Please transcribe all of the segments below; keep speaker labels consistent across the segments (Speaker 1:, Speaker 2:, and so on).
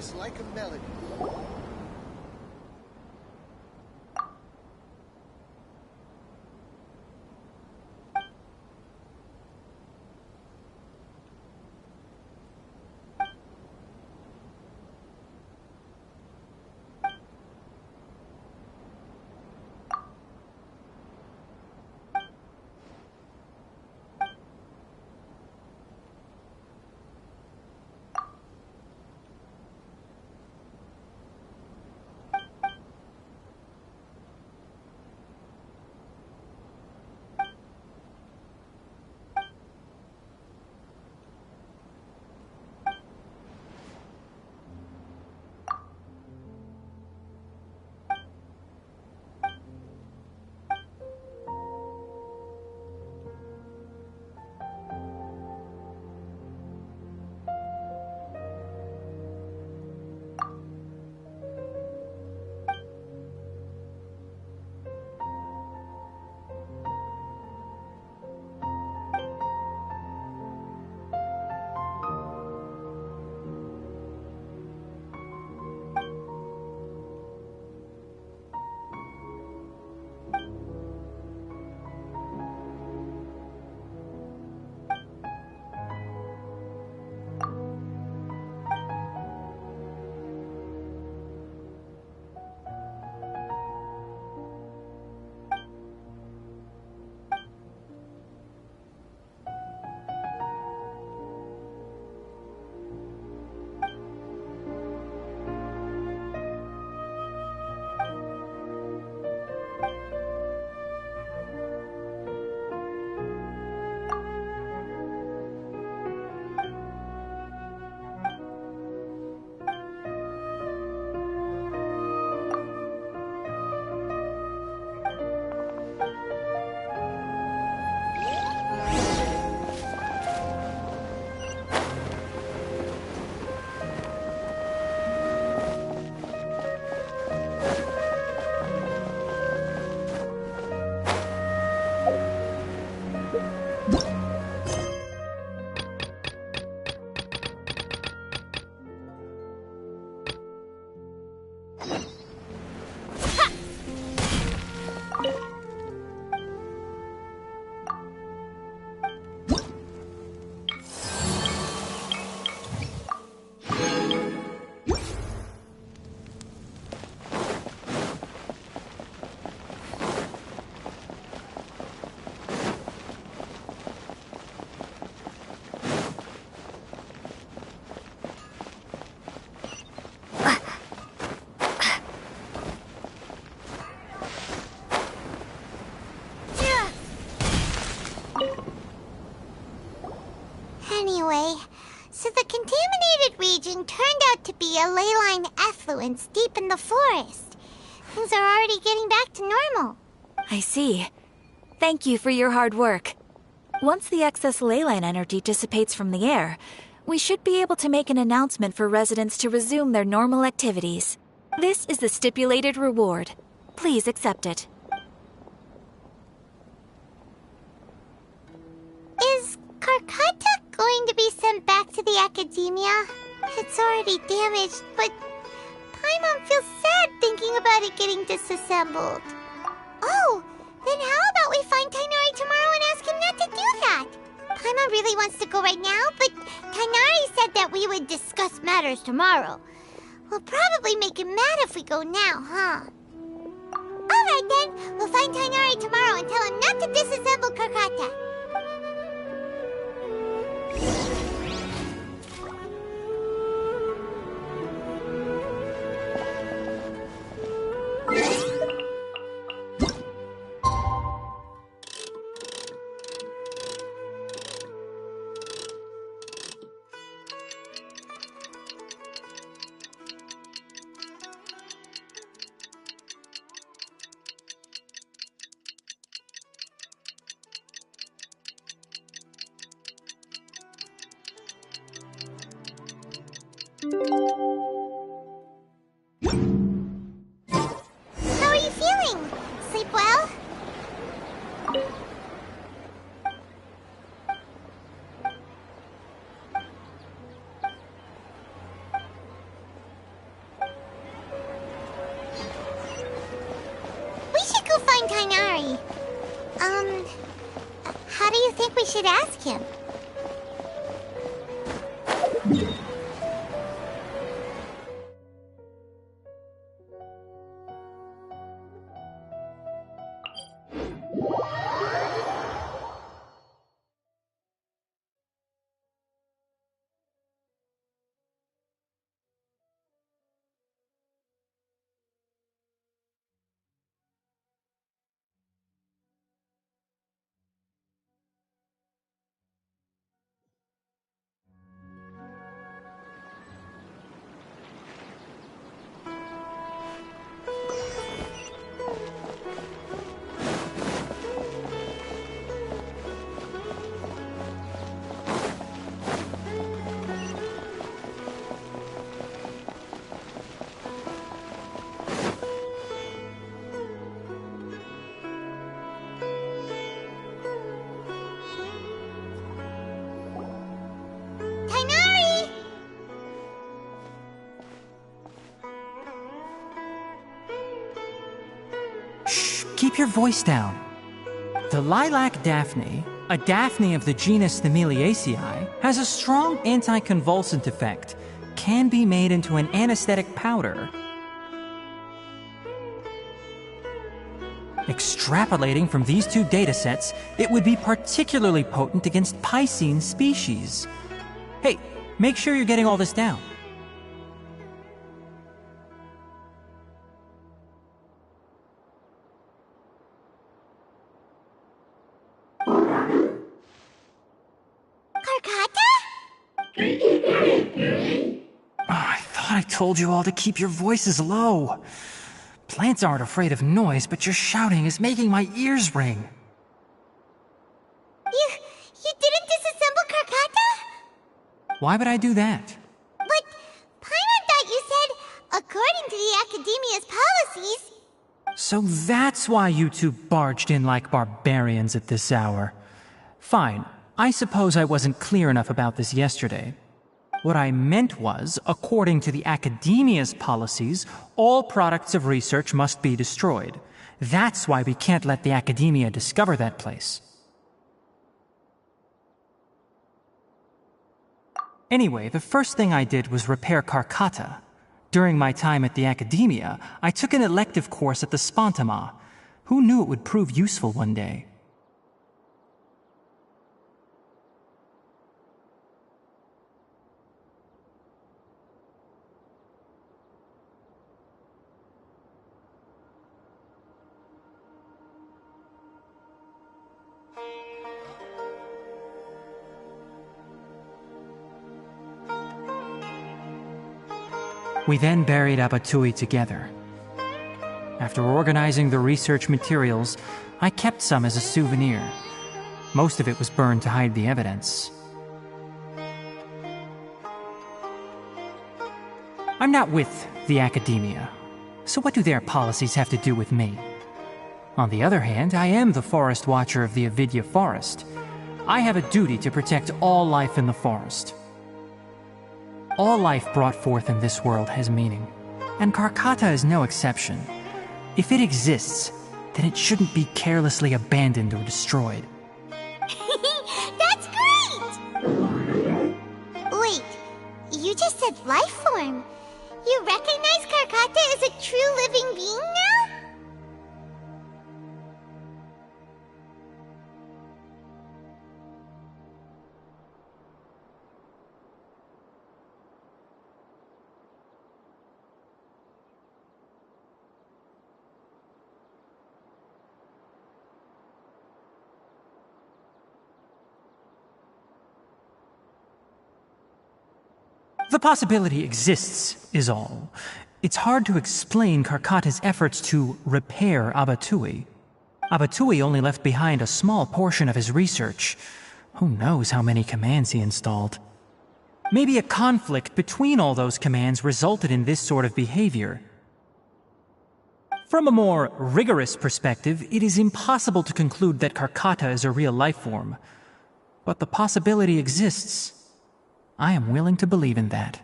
Speaker 1: just like a melody.
Speaker 2: Anyway, so the contaminated region turned out to be a ley line effluence deep in the forest. Things are already getting back to normal.
Speaker 3: I see. Thank you for your hard work. Once the excess ley line energy dissipates from the air, we should be able to make an announcement for residents to resume their normal activities. This is the stipulated reward. Please accept it.
Speaker 2: Is Karkata going to be sent back to the academia? It's already damaged, but Paimon feels sad thinking about it getting disassembled. Oh, then how about we find Tignari tomorrow and ask him not to do that? Paimon really wants to go right now, but Tignari said that we would discuss matters tomorrow. We'll probably make him mad if we go now, huh? Alright then, we'll find Tignari tomorrow and tell him not to disassemble Karkata. How are you feeling? Sleep well? think we should ask him. Tignari!
Speaker 1: Shh, keep your voice down. The lilac daphne, a daphne of the genus Thymilaceae, has a strong anticonvulsant effect, can be made into an anesthetic powder. Extrapolating from these two datasets, it would be particularly potent against Piscine species. Hey, make sure you're getting all this down.
Speaker 2: Karkata?
Speaker 1: I thought I told you all to keep your voices low. Plants aren't afraid of noise, but your shouting is making my ears ring.
Speaker 2: You didn't disassemble Karkata?
Speaker 1: Why would I do that?
Speaker 2: But Paimon thought you said, according to the Academia's policies...
Speaker 1: So that's why you two barged in like barbarians at this hour. Fine, I suppose I wasn't clear enough about this yesterday. What I meant was, according to the Academia's policies, all products of research must be destroyed. That's why we can't let the Academia discover that place. Anyway, the first thing I did was repair Karkata. During my time at the Academia, I took an elective course at the Spontama. Who knew it would prove useful one day? We then buried Abatui together. After organizing the research materials, I kept some as a souvenir. Most of it was burned to hide the evidence. I'm not with the Academia, so what do their policies have to do with me? On the other hand, I am the Forest Watcher of the Avidya Forest. I have a duty to protect all life in the forest. All life brought forth in this world has meaning, and Karkata is no exception. If it exists, then it shouldn't be carelessly abandoned or destroyed.
Speaker 2: That's great! Wait, you just said life form. You recognize Karkata as a true living being now?
Speaker 1: The possibility exists, is all. It's hard to explain Karkata's efforts to repair Abatui. Abatui only left behind a small portion of his research. Who knows how many commands he installed? Maybe a conflict between all those commands resulted in this sort of behavior. From a more rigorous perspective, it is impossible to conclude that Karkata is a real life form. But the possibility exists. I am willing to believe in that.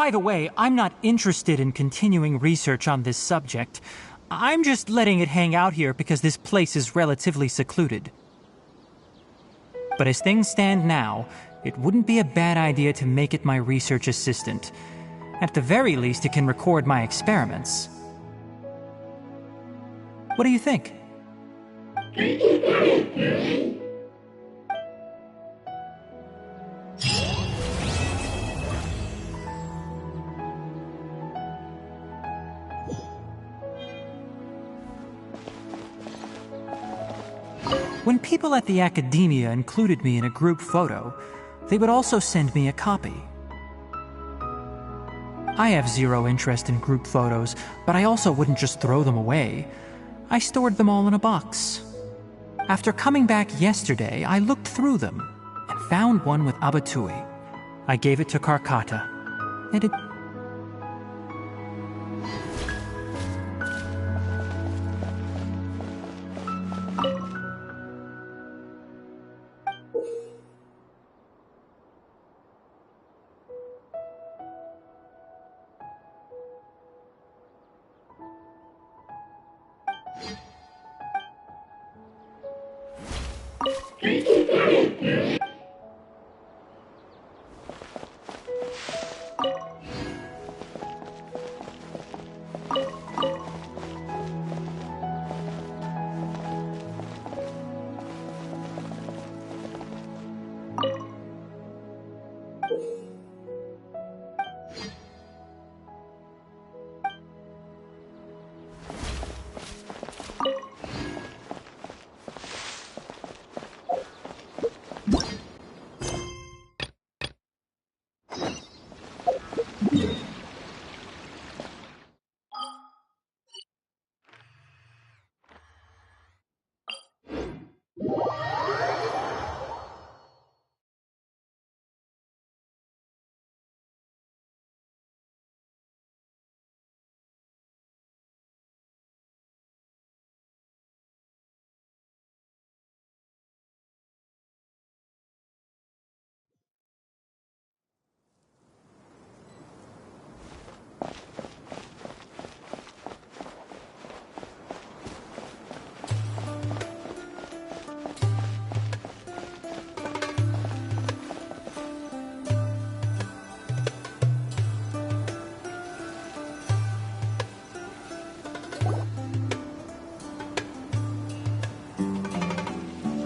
Speaker 1: By the way, I'm not interested in continuing research on this subject. I'm just letting it hang out here because this place is relatively secluded. But as things stand now, it wouldn't be a bad idea to make it my research assistant. At the very least, it can record my experiments. What do you think? When people at the Academia included me in a group photo, they would also send me a copy. I have zero interest in group photos, but I also wouldn't just throw them away. I stored them all in a box. After coming back yesterday, I looked through them and found one with Abatui. I gave it to Karkata, and it...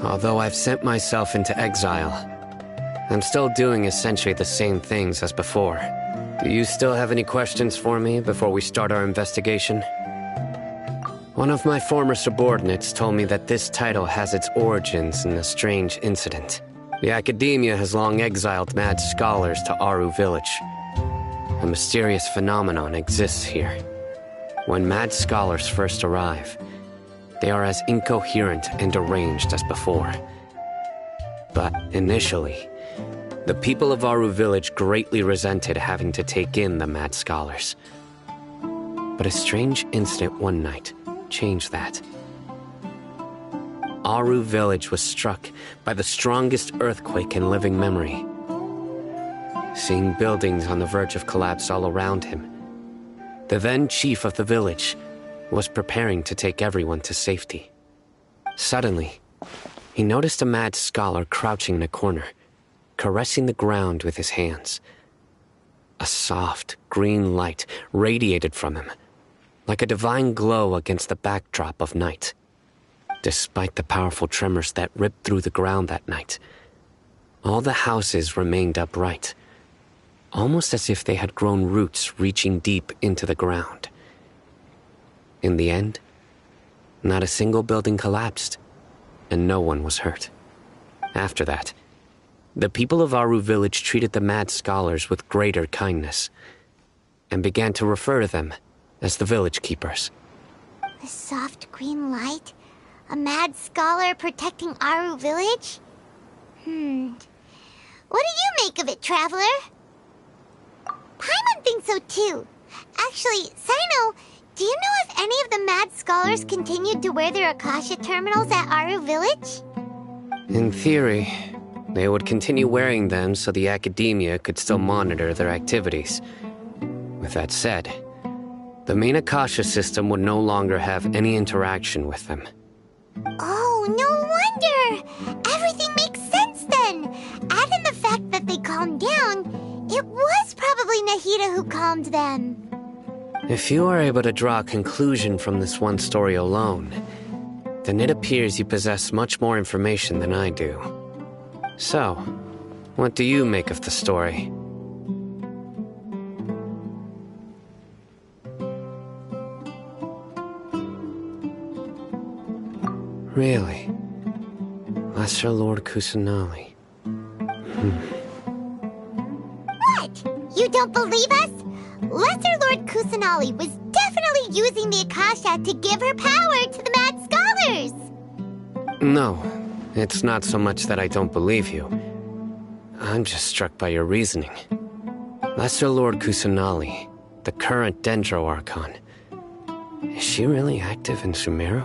Speaker 4: Although I've sent myself into exile, I'm still doing essentially the same things as before. Do you still have any questions for me before we start our investigation? One of my former subordinates told me that this title has its origins in a strange incident. The Academia has long exiled mad scholars to Aru Village. A mysterious phenomenon exists here. When mad scholars first arrive, they are as incoherent and deranged as before. But initially, the people of Aru Village greatly resented having to take in the mad scholars. But a strange incident one night changed that. Aru Village was struck by the strongest earthquake in living memory. Seeing buildings on the verge of collapse all around him, the then chief of the village was preparing to take everyone to safety. Suddenly, he noticed a mad scholar crouching in a corner, caressing the ground with his hands. A soft, green light radiated from him, like a divine glow against the backdrop of night. Despite the powerful tremors that ripped through the ground that night, all the houses remained upright, almost as if they had grown roots reaching deep into the ground. In the end, not a single building collapsed, and no one was hurt. After that, the people of Aru Village treated the mad scholars with greater kindness, and began to refer to them as the village keepers.
Speaker 2: The soft green light? A mad scholar protecting Aru Village? What do you make of it, Traveler? Paimon thinks so too. Actually, Sino, do you know if any of the mad scholars continued to wear their Akasha terminals at Aru Village?
Speaker 4: In theory, they would continue wearing them so the Academia could still monitor their activities. With that said, the main Akasha system would no longer have any interaction with them.
Speaker 2: Oh, no wonder! Everything makes sense then! Add in the fact that they calmed down, it was probably Nahida who calmed them.
Speaker 4: If you are able to draw a conclusion from this one story alone, then it appears you possess much more information than I do. So, what do you make of the story? Really? Lesser Lord Kusanali.
Speaker 2: What? You don't believe us? Lesser Lord Kusanali was definitely using the Akasha to give her power to the Mad Scholars!
Speaker 4: No, it's not so much that I don't believe you. I'm just struck by your reasoning. Lesser Lord Kusanali, the current Dendro Archon. Is she really active in Sumeru?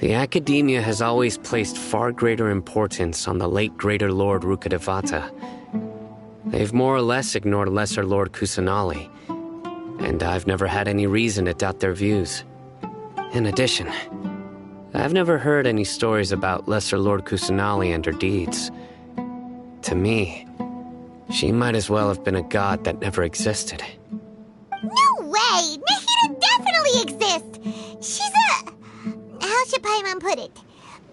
Speaker 4: The Academia has always placed far greater importance on the late Greater Lord Rukkhadevata. They've more or less ignored Lesser Lord Kusanali, and I've never had any reason to doubt their views. In addition, I've never heard any stories about Lesser Lord Kusanali and her deeds. To me, she might as well have been a god that never existed.
Speaker 2: No way! Nahida definitely exists! She's a... How should Paimon put it?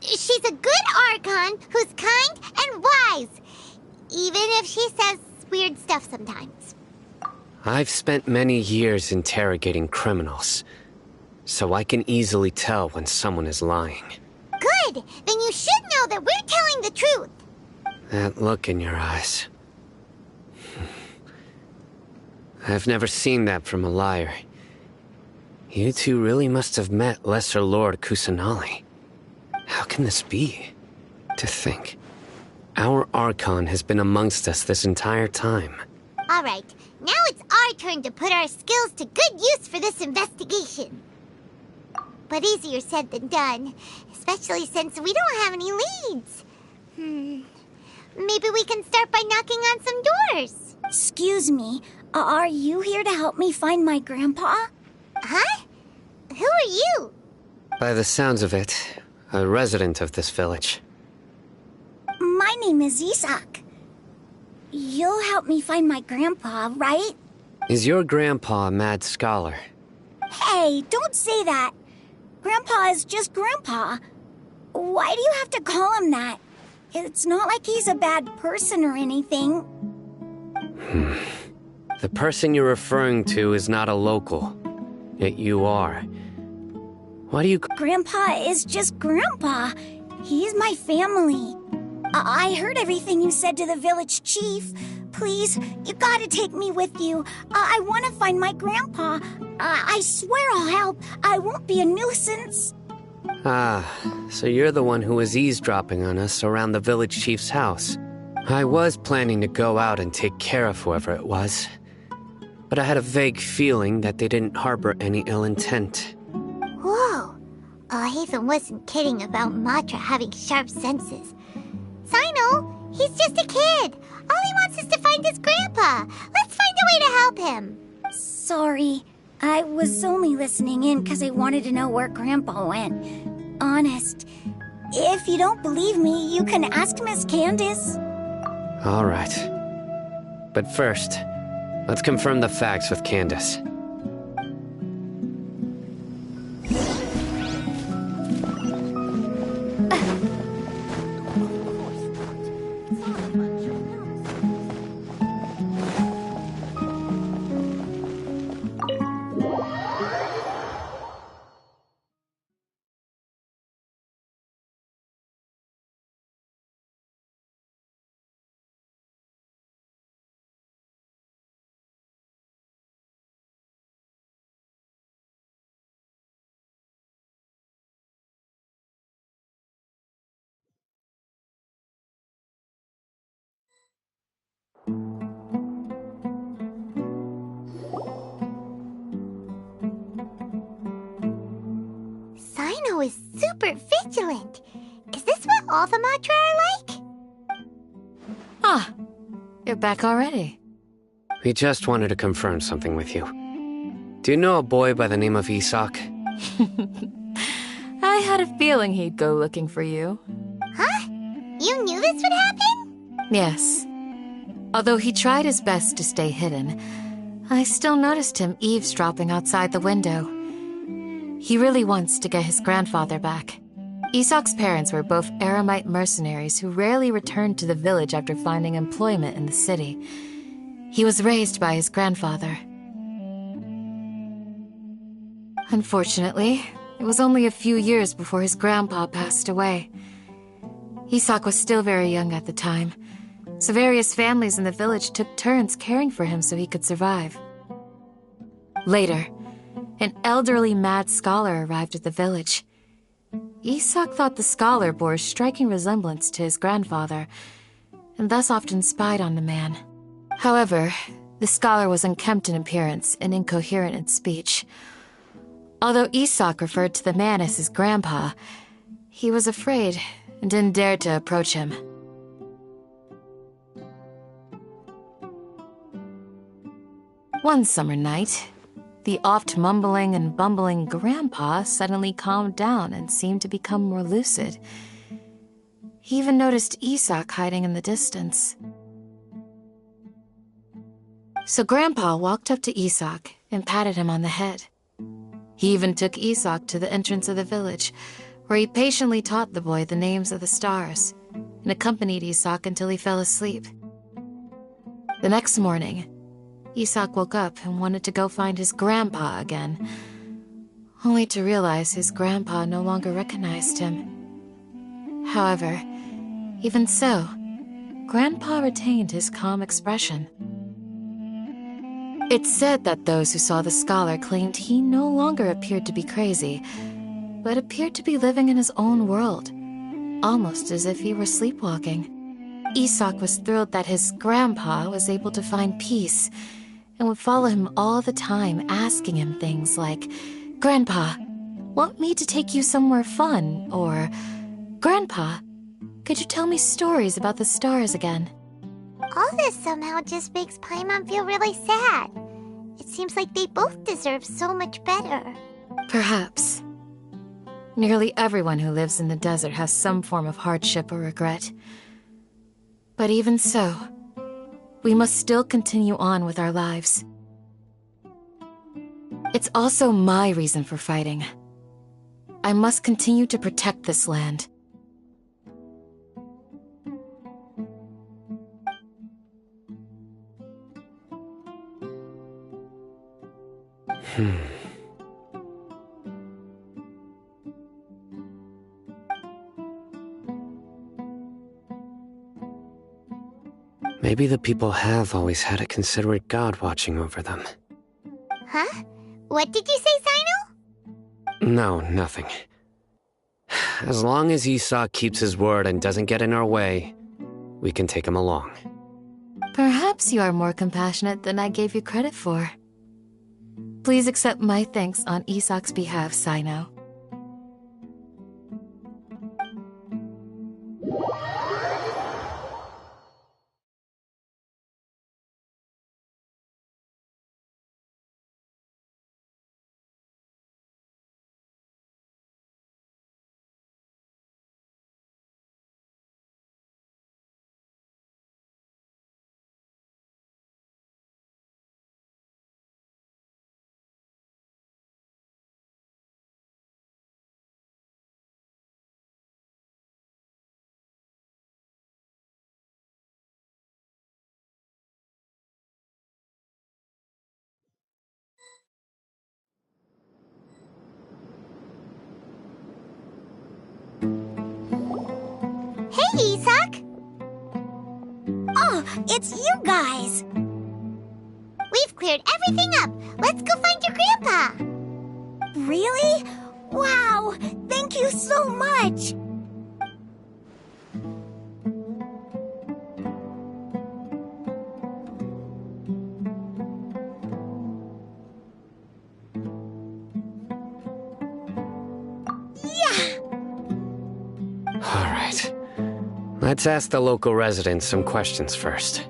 Speaker 2: She's a good Archon who's kind and wise, even if she says weird stuff sometimes.
Speaker 4: I've spent many years interrogating criminals, so I can easily tell when someone is lying.
Speaker 2: Good! Then you should know that we're telling the truth.
Speaker 4: That look in your eyes. I've never seen that from a liar. You two really must have met Lesser Lord Kusanali. How can this be? To think, our Archon has been amongst us this entire time.
Speaker 2: Alright, now it's our turn to put our skills to good use for this investigation. But easier said than done, especially since we don't have any leads. Maybe we can start by knocking on some doors.
Speaker 5: Excuse me, are you here to help me find my grandpa?
Speaker 2: Huh? Who are you?
Speaker 4: By the sounds of it, a resident of this village.
Speaker 5: My name is Isak. You'll help me find my grandpa, right?
Speaker 4: Is your grandpa a mad scholar?
Speaker 5: Hey, don't say that. Grandpa is just Grandpa. Why do you have to call him that? It's not like he's a bad person or anything.
Speaker 4: The person you're referring to is not a local. Yet you are. Why do you...
Speaker 5: Grandpa is just Grandpa. He's my family. I heard everything you said to the village chief. Please, you gotta take me with you. I want to find my grandpa. I swear I'll help. I won't be a nuisance.
Speaker 4: Ah, so you're the one who was eavesdropping on us around the village chief's house. I was planning to go out and take care of whoever it was, but I had a vague feeling that they didn't harbor any ill intent.
Speaker 2: Whoa. Haven wasn't kidding about Matra having sharp senses. Sino, he's just a kid. All he wants is to find his grandpa. Let's find a way to help him.
Speaker 5: Sorry. I was only listening in because I wanted to know where Grandpa went. Honest. If you don't believe me, you can ask Miss Candace.
Speaker 4: All right. But first, let's confirm the facts with Candace.
Speaker 2: Sino is super vigilant. Is this what all the Matra are like?
Speaker 6: Ah, you're back already.
Speaker 4: We just wanted to confirm something with you. Do you know a boy by the name of Isak?
Speaker 6: I had a feeling he'd go looking for you.
Speaker 2: Huh? You knew this would happen?
Speaker 6: Yes. Although he tried his best to stay hidden, I still noticed him eavesdropping outside the window. He really wants to get his grandfather back. Isak's parents were both Aramite mercenaries who rarely returned to the village after finding employment in the city. He was raised by his grandfather. Unfortunately, it was only a few years before his grandpa passed away. Isak was still very young at the time, so various families in the village took turns caring for him so he could survive. Later, an elderly mad scholar arrived at the village. Isak thought the scholar bore a striking resemblance to his grandfather, and thus often spied on the man. However, the scholar was unkempt in appearance and incoherent in speech. Although Isak referred to the man as his grandpa, he was afraid and didn't dare to approach him. One summer night, the oft mumbling and bumbling grandpa suddenly calmed down and seemed to become more lucid. He even noticed Isak hiding in the distance. So Grandpa walked up to Isak and patted him on the head. He even took Isak to the entrance of the village, where he patiently taught the boy the names of the stars and accompanied Isak until he fell asleep. The next morning, Isak woke up and wanted to go find his grandpa again, only to realize his grandpa no longer recognized him. However, even so, Grandpa retained his calm expression. It's said that those who saw the scholar claimed he no longer appeared to be crazy, but appeared to be living in his own world, almost as if he were sleepwalking. Isak was thrilled that his grandpa was able to find peace and would follow him all the time, asking him things like, "Grandpa, want me to take you somewhere fun?" Or, "Grandpa, could you tell me stories about the stars again?"
Speaker 2: All this somehow just makes Paimon feel really sad. It seems like they both deserve so much better.
Speaker 6: Perhaps. Nearly everyone who lives in the desert has some form of hardship or regret. But even so, we must still continue on with our lives. It's also my reason for fighting. I must continue to protect this land.
Speaker 4: Maybe the people have always had a considerate god watching over them.
Speaker 2: Huh? What did you say, Sino?
Speaker 4: No, nothing. As long as Isak keeps his word and doesn't get in our way, we can take him along.
Speaker 6: Perhaps you are more compassionate than I gave you credit for. Please accept my thanks on Isak's behalf, Sino.
Speaker 2: Hey, Isak!
Speaker 5: Oh, it's you guys!
Speaker 2: We've cleared everything up. Let's go find your grandpa.
Speaker 5: Really? Wow! Thank you so much!
Speaker 4: All right. Let's ask the local residents some questions first.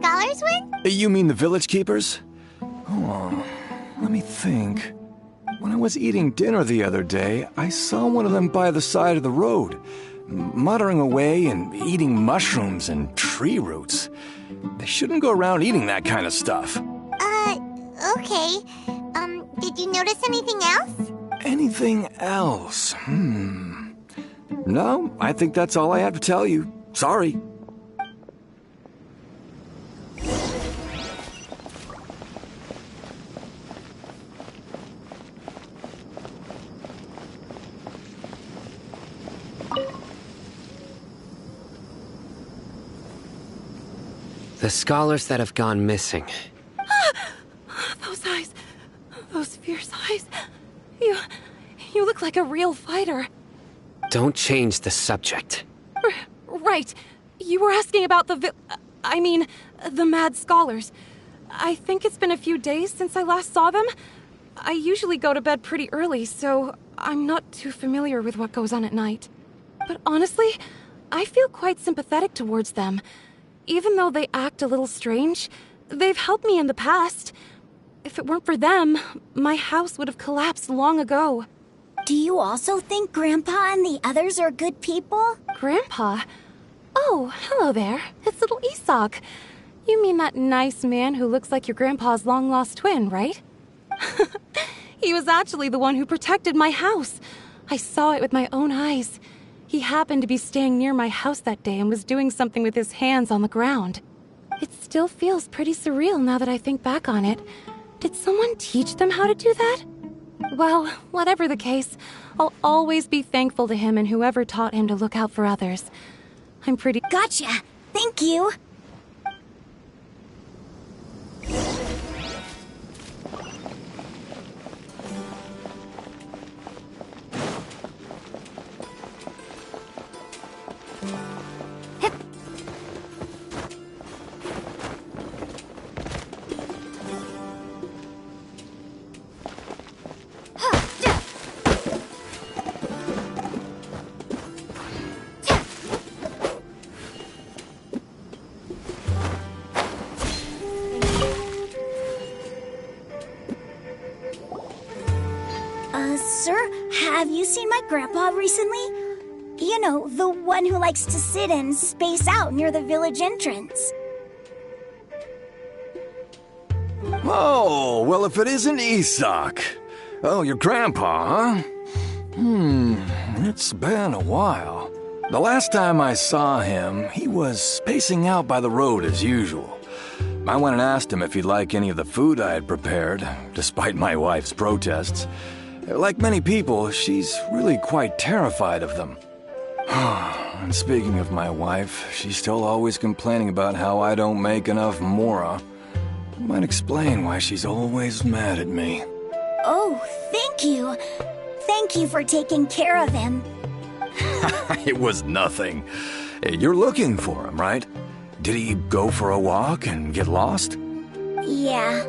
Speaker 2: scholars win?
Speaker 7: You mean the village keepers? Oh, let me think. When I was eating dinner the other day, I saw one of them by the side of the road, muttering away and eating mushrooms and tree roots. They shouldn't go around eating that kind of stuff.
Speaker 2: Okay. Did you notice anything else?
Speaker 7: Anything else? No, I think that's all I have to tell you. Sorry.
Speaker 4: The scholars that have gone missing.
Speaker 8: Those eyes. Those fierce eyes. You look like a real fighter.
Speaker 4: Don't change the subject.
Speaker 8: Right. You were asking about the mad scholars. I think it's been a few days since I last saw them. I usually go to bed pretty early, so I'm not too familiar with what goes on at night. But honestly, I feel quite sympathetic towards them. Even though they act a little strange, they've helped me in the past. If it weren't for them, my house would have collapsed long ago.
Speaker 5: Do you also think Grandpa and the others are good people?
Speaker 8: Grandpa? Oh, hello there. It's little Isak. You mean that nice man who looks like your grandpa's long-lost twin, right? He was actually the one who protected my house. I saw it with my own eyes. He happened to be staying near my house that day and was doing something with his hands on the ground. It still feels pretty surreal now that I think back on it. Did someone teach them how to do that? Well, whatever the case, I'll always be thankful to him and whoever taught him to look out for others. I'm pretty...
Speaker 5: Gotcha! Thank you! Sir, have you seen my grandpa recently? You know, the one who likes to sit and space out near the village entrance.
Speaker 7: Oh, well, if it isn't Isak. Oh, your grandpa, huh? It's been a while. The last time I saw him, he was spacing out by the road as usual. I went and asked him if he'd like any of the food I had prepared, despite my wife's protests. Like many people, she's really quite terrified of them. And speaking of my wife, she's still always complaining about how I don't make enough mora. Might explain why she's always mad at me.
Speaker 5: Oh, thank you. Thank you for taking care of him.
Speaker 7: It was nothing. You're looking for him, right? Did he go for a walk and get lost?
Speaker 5: Yeah.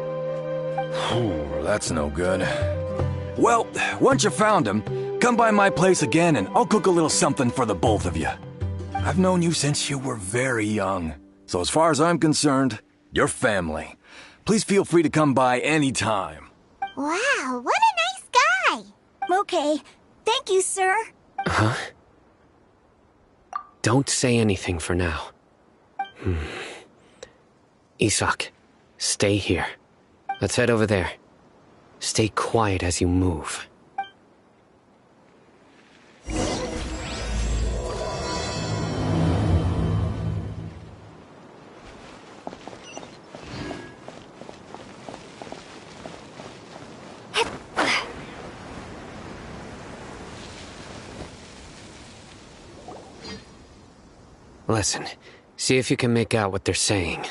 Speaker 7: That's no good. Well, once you found him, come by my place again and I'll cook a little something for the both of you. I've known you since you were very young, so as far as I'm concerned, you're family. Please feel free to come by anytime.
Speaker 2: Wow, what a nice guy!
Speaker 5: Okay. Thank you, sir.
Speaker 4: Huh? Don't say anything for now. Isak, stay here. Let's head over there. Stay quiet as you move. Listen, see if you can make out what they're saying.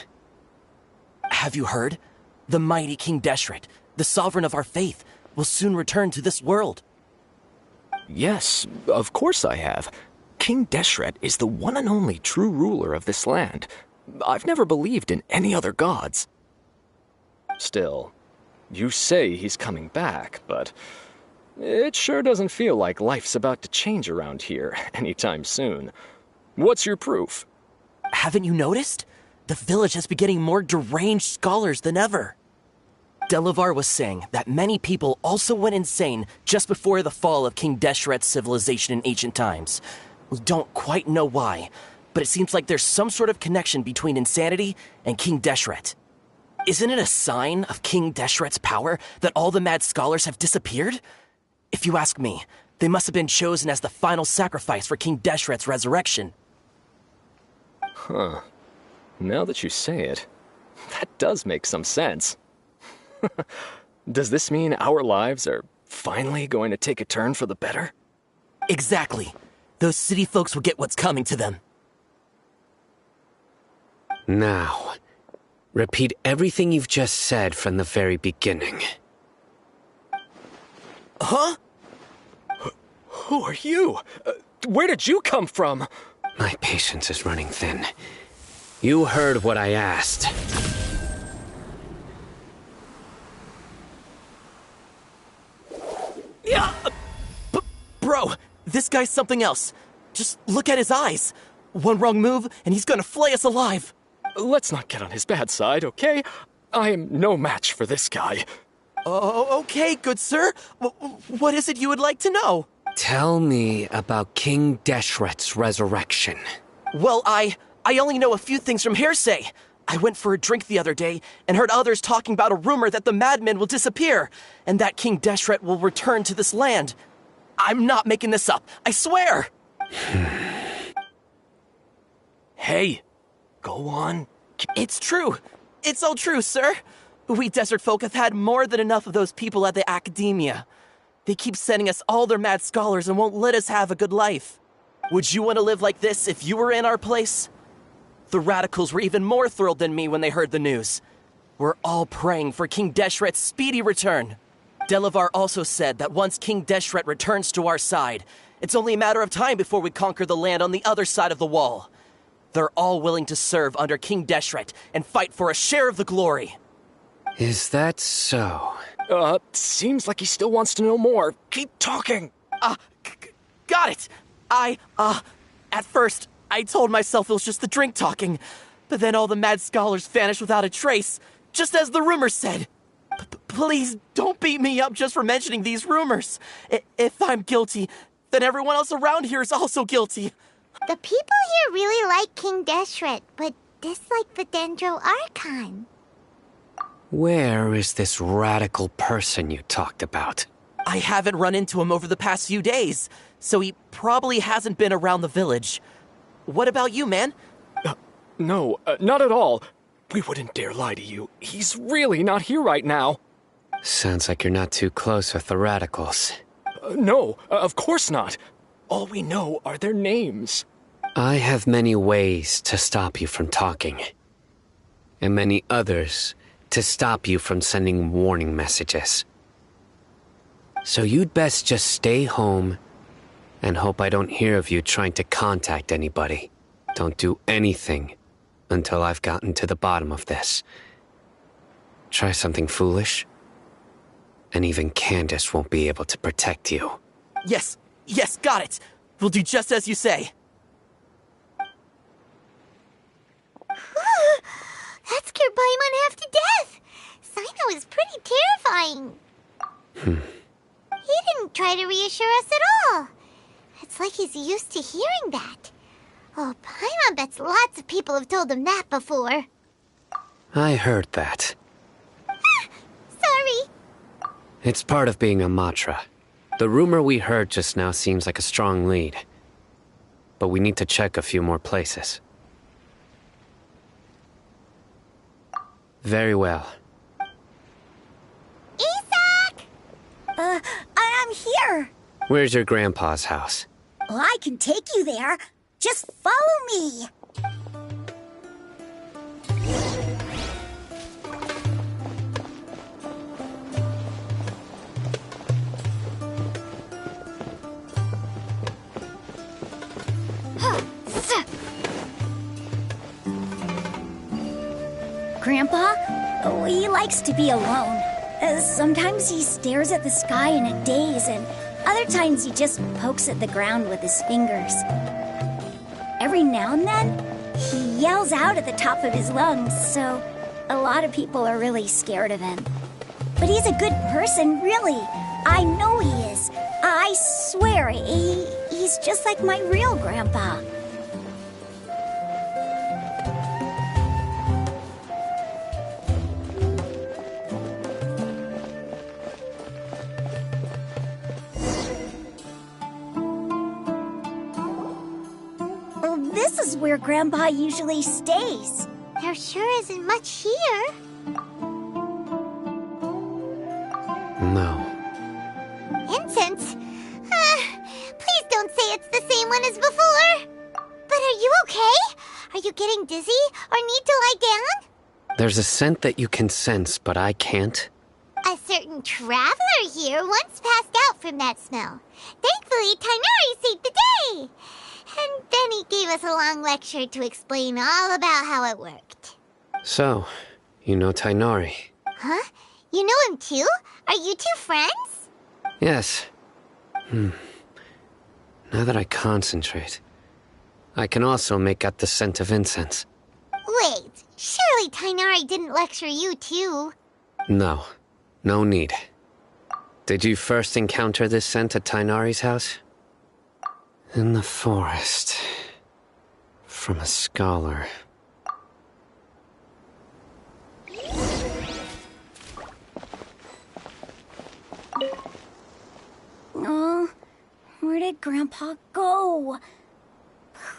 Speaker 9: Have you heard? The mighty King Deshret, the sovereign of our faith, will soon return to this world.
Speaker 10: Yes, of course I have. King Deshret is the one and only true ruler of this land. I've never believed in any other gods. Still, you say he's coming back, but it sure doesn't feel like life's about to change around here anytime soon. What's your proof?
Speaker 9: Haven't you noticed? The village has been getting more deranged scholars than ever. Delavar was saying that many people also went insane just before the fall of King Deshret's civilization in ancient times. We don't quite know why, but it seems like there's some sort of connection between insanity and King Deshret. Isn't it a sign of King Deshret's power that all the mad scholars have disappeared? If you ask me, they must have been chosen as the final sacrifice for King Deshret's resurrection.
Speaker 10: Huh. Now that you say it, that does make some sense. Does this mean our lives are finally going to take a turn for the better?
Speaker 9: Exactly. Those city folks will get what's coming to them.
Speaker 4: Now, repeat everything you've just said from the very beginning.
Speaker 9: Huh?
Speaker 10: Who are you? Where did you come from?
Speaker 4: My patience is running thin. You heard what I asked.
Speaker 9: Yeah! Bro, this guy's something else. Just look at his eyes. One wrong move, and he's gonna flay us alive.
Speaker 10: Let's not get on his bad side, okay? I am no match for this guy.
Speaker 9: Oh, okay, good sir. What is it you would like to know?
Speaker 4: Tell me about King Deshret's resurrection.
Speaker 9: Well, I only know a few things from hearsay. I went for a drink the other day and heard others talking about a rumor that the madmen will disappear and that King Deshret will return to this land. I'm not making this up, I swear!
Speaker 10: Hey, go on.
Speaker 9: It's true. It's all true, sir. We desert folk have had more than enough of those people at the academia. They keep sending us all their mad scholars and won't let us have a good life. Would you want to live like this if you were in our place? The radicals were even more thrilled than me when they heard the news. We're all praying for King Deshret's speedy return. Delavar also said that once King Deshret returns to our side, it's only a matter of time before we conquer the land on the other side of the wall. They're all willing to serve under King Deshret and fight for a share of the glory.
Speaker 4: Is that so?
Speaker 10: Seems like he still wants to know more. Keep talking.
Speaker 9: Got it. At first, I told myself it was just the drink talking, but then all the mad scholars vanished without a trace, just as the rumors said. Please don't beat me up just for mentioning these rumors. If I'm guilty, then everyone else around here is also guilty.
Speaker 2: The people here really like King Deshret, but dislike the Dendro Archon.
Speaker 4: Where is this radical person you talked about?
Speaker 9: I haven't run into him over the past few days, so he probably hasn't been around the village. What about you, man?
Speaker 10: No, not at all. We wouldn't dare lie to you. He's really not here right now.
Speaker 4: Sounds like you're not too close with the radicals.
Speaker 10: No, of course not. All we know are their names.
Speaker 4: I have many ways to stop you from talking. And many others to stop you from sending warning messages. So you'd best just stay home and hope I don't hear of you trying to contact anybody. Don't do anything until I've gotten to the bottom of this. Try something foolish, and even Candace won't be able to protect you.
Speaker 9: Yes, got it. We'll do just as you say.
Speaker 2: That scared Paimon half to death. Sino is pretty terrifying. He didn't try to reassure us at all. It's like he's used to hearing that. Oh, Paimon bets lots of people have told him that before.
Speaker 4: I heard that.
Speaker 2: Sorry.
Speaker 4: It's part of being a Matra. The rumor we heard just now seems like a strong lead. But we need to check a few more places. Very well.
Speaker 2: Isak!
Speaker 5: I'm here.
Speaker 4: Where's your grandpa's house?
Speaker 5: Well, I can take you there. Just follow me. Grandpa? Oh, he likes to be alone. Sometimes he stares at the sky in a daze, and other times he just pokes at the ground with his fingers. Every now and then, He yells out at the top of his lungs, so a lot of people are really scared of him. But he's a good person, really. I know he is. I swear, he's just like my real grandpa. Well, this is where Grandpa usually stays.
Speaker 2: There sure isn't much here.
Speaker 4: No.
Speaker 2: Incense? Please don't say it's the same one as before. But are you okay? Are you getting dizzy or need to lie down?
Speaker 4: There's a scent that you can sense, but I can't.
Speaker 2: A certain traveler here once passed out from that smell. Thankfully, Tignari saved the day. And then he gave us a long lecture to explain all about how it worked.
Speaker 4: So, you know Tignari?
Speaker 2: Huh? You know him too? Are you two friends?
Speaker 4: Yes. Now that I concentrate, I can also make out the scent of incense.
Speaker 2: Wait, surely Tignari didn't lecture you too?
Speaker 4: No. No need. Did you first encounter this scent at Tignari's house? In the forest. From a scholar.
Speaker 5: Oh, where did Grandpa go?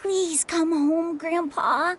Speaker 5: Please come home, Grandpa.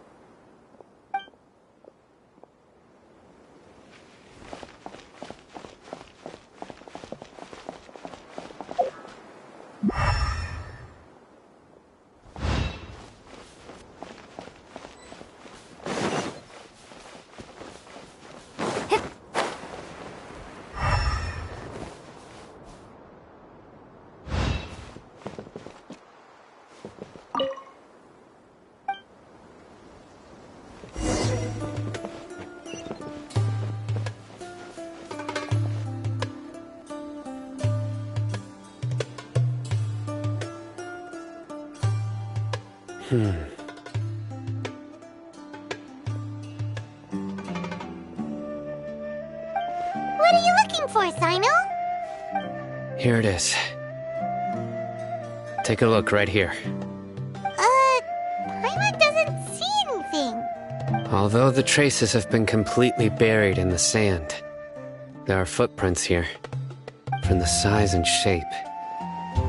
Speaker 2: What are you looking for, Sino?
Speaker 4: Here it is. Take a look right here.
Speaker 2: Paimon doesn't see anything.
Speaker 4: Although the traces have been completely buried in the sand, there are footprints here. From the size and shape,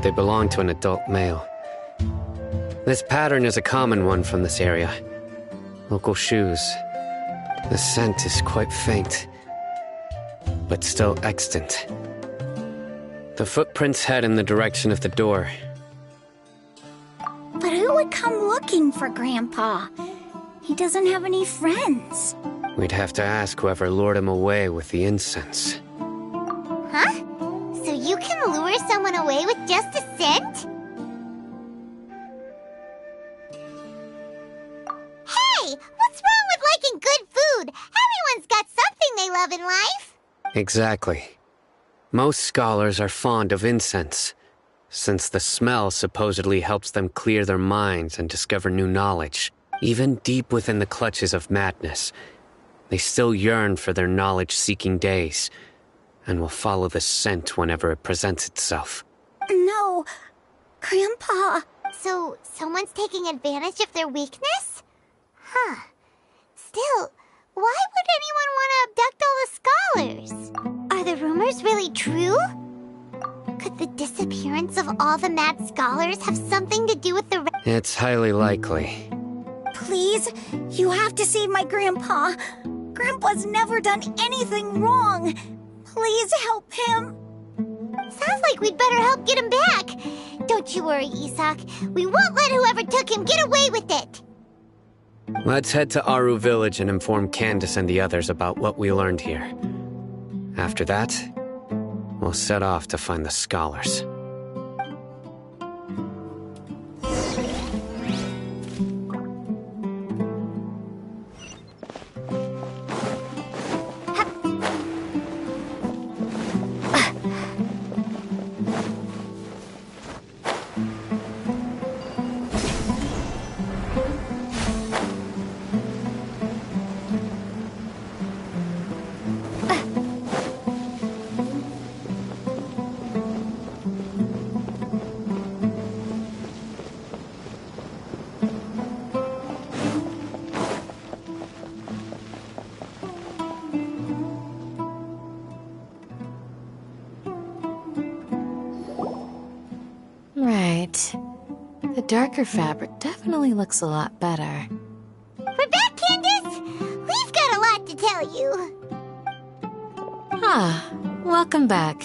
Speaker 4: they belong to an adult male. This pattern is a common one from this area. Local shoes. The scent is quite faint, but still extant. The footprints head in the direction of the door.
Speaker 5: But who would come looking for Grandpa? He doesn't have any friends.
Speaker 4: We'd have to ask whoever lured him away with the incense.
Speaker 2: Huh? So you can lure someone away with just a scent? Hey! What's wrong with liking good food? Everyone's got something they love in life.
Speaker 4: Exactly. Most scholars are fond of incense, since the smell supposedly helps them clear their minds and discover new knowledge. Even deep within the clutches of madness, they still yearn for their knowledge-seeking days, and will follow the scent whenever it presents itself.
Speaker 5: No, Grandpa.
Speaker 2: So, someone's taking advantage of their weakness? Huh. Still, why would anyone want to abduct all the scholars? Are the rumors really true? Could the disappearance of all the mad scholars have something to do with the...
Speaker 4: It's highly likely.
Speaker 5: Please, you have to save my Grandpa. Grandpa's never done anything wrong. Please help him.
Speaker 2: Sounds like we'd better help get him back. Don't you worry, Isak. We won't let whoever took him get away with it.
Speaker 4: Let's head to Aru Village and inform Candace and the others about what we learned here. After that, we'll set off to find the scholars.
Speaker 6: darker fabric definitely looks a lot better.
Speaker 2: We're back, Candace! We've got a lot to tell you.
Speaker 6: Ah, welcome back.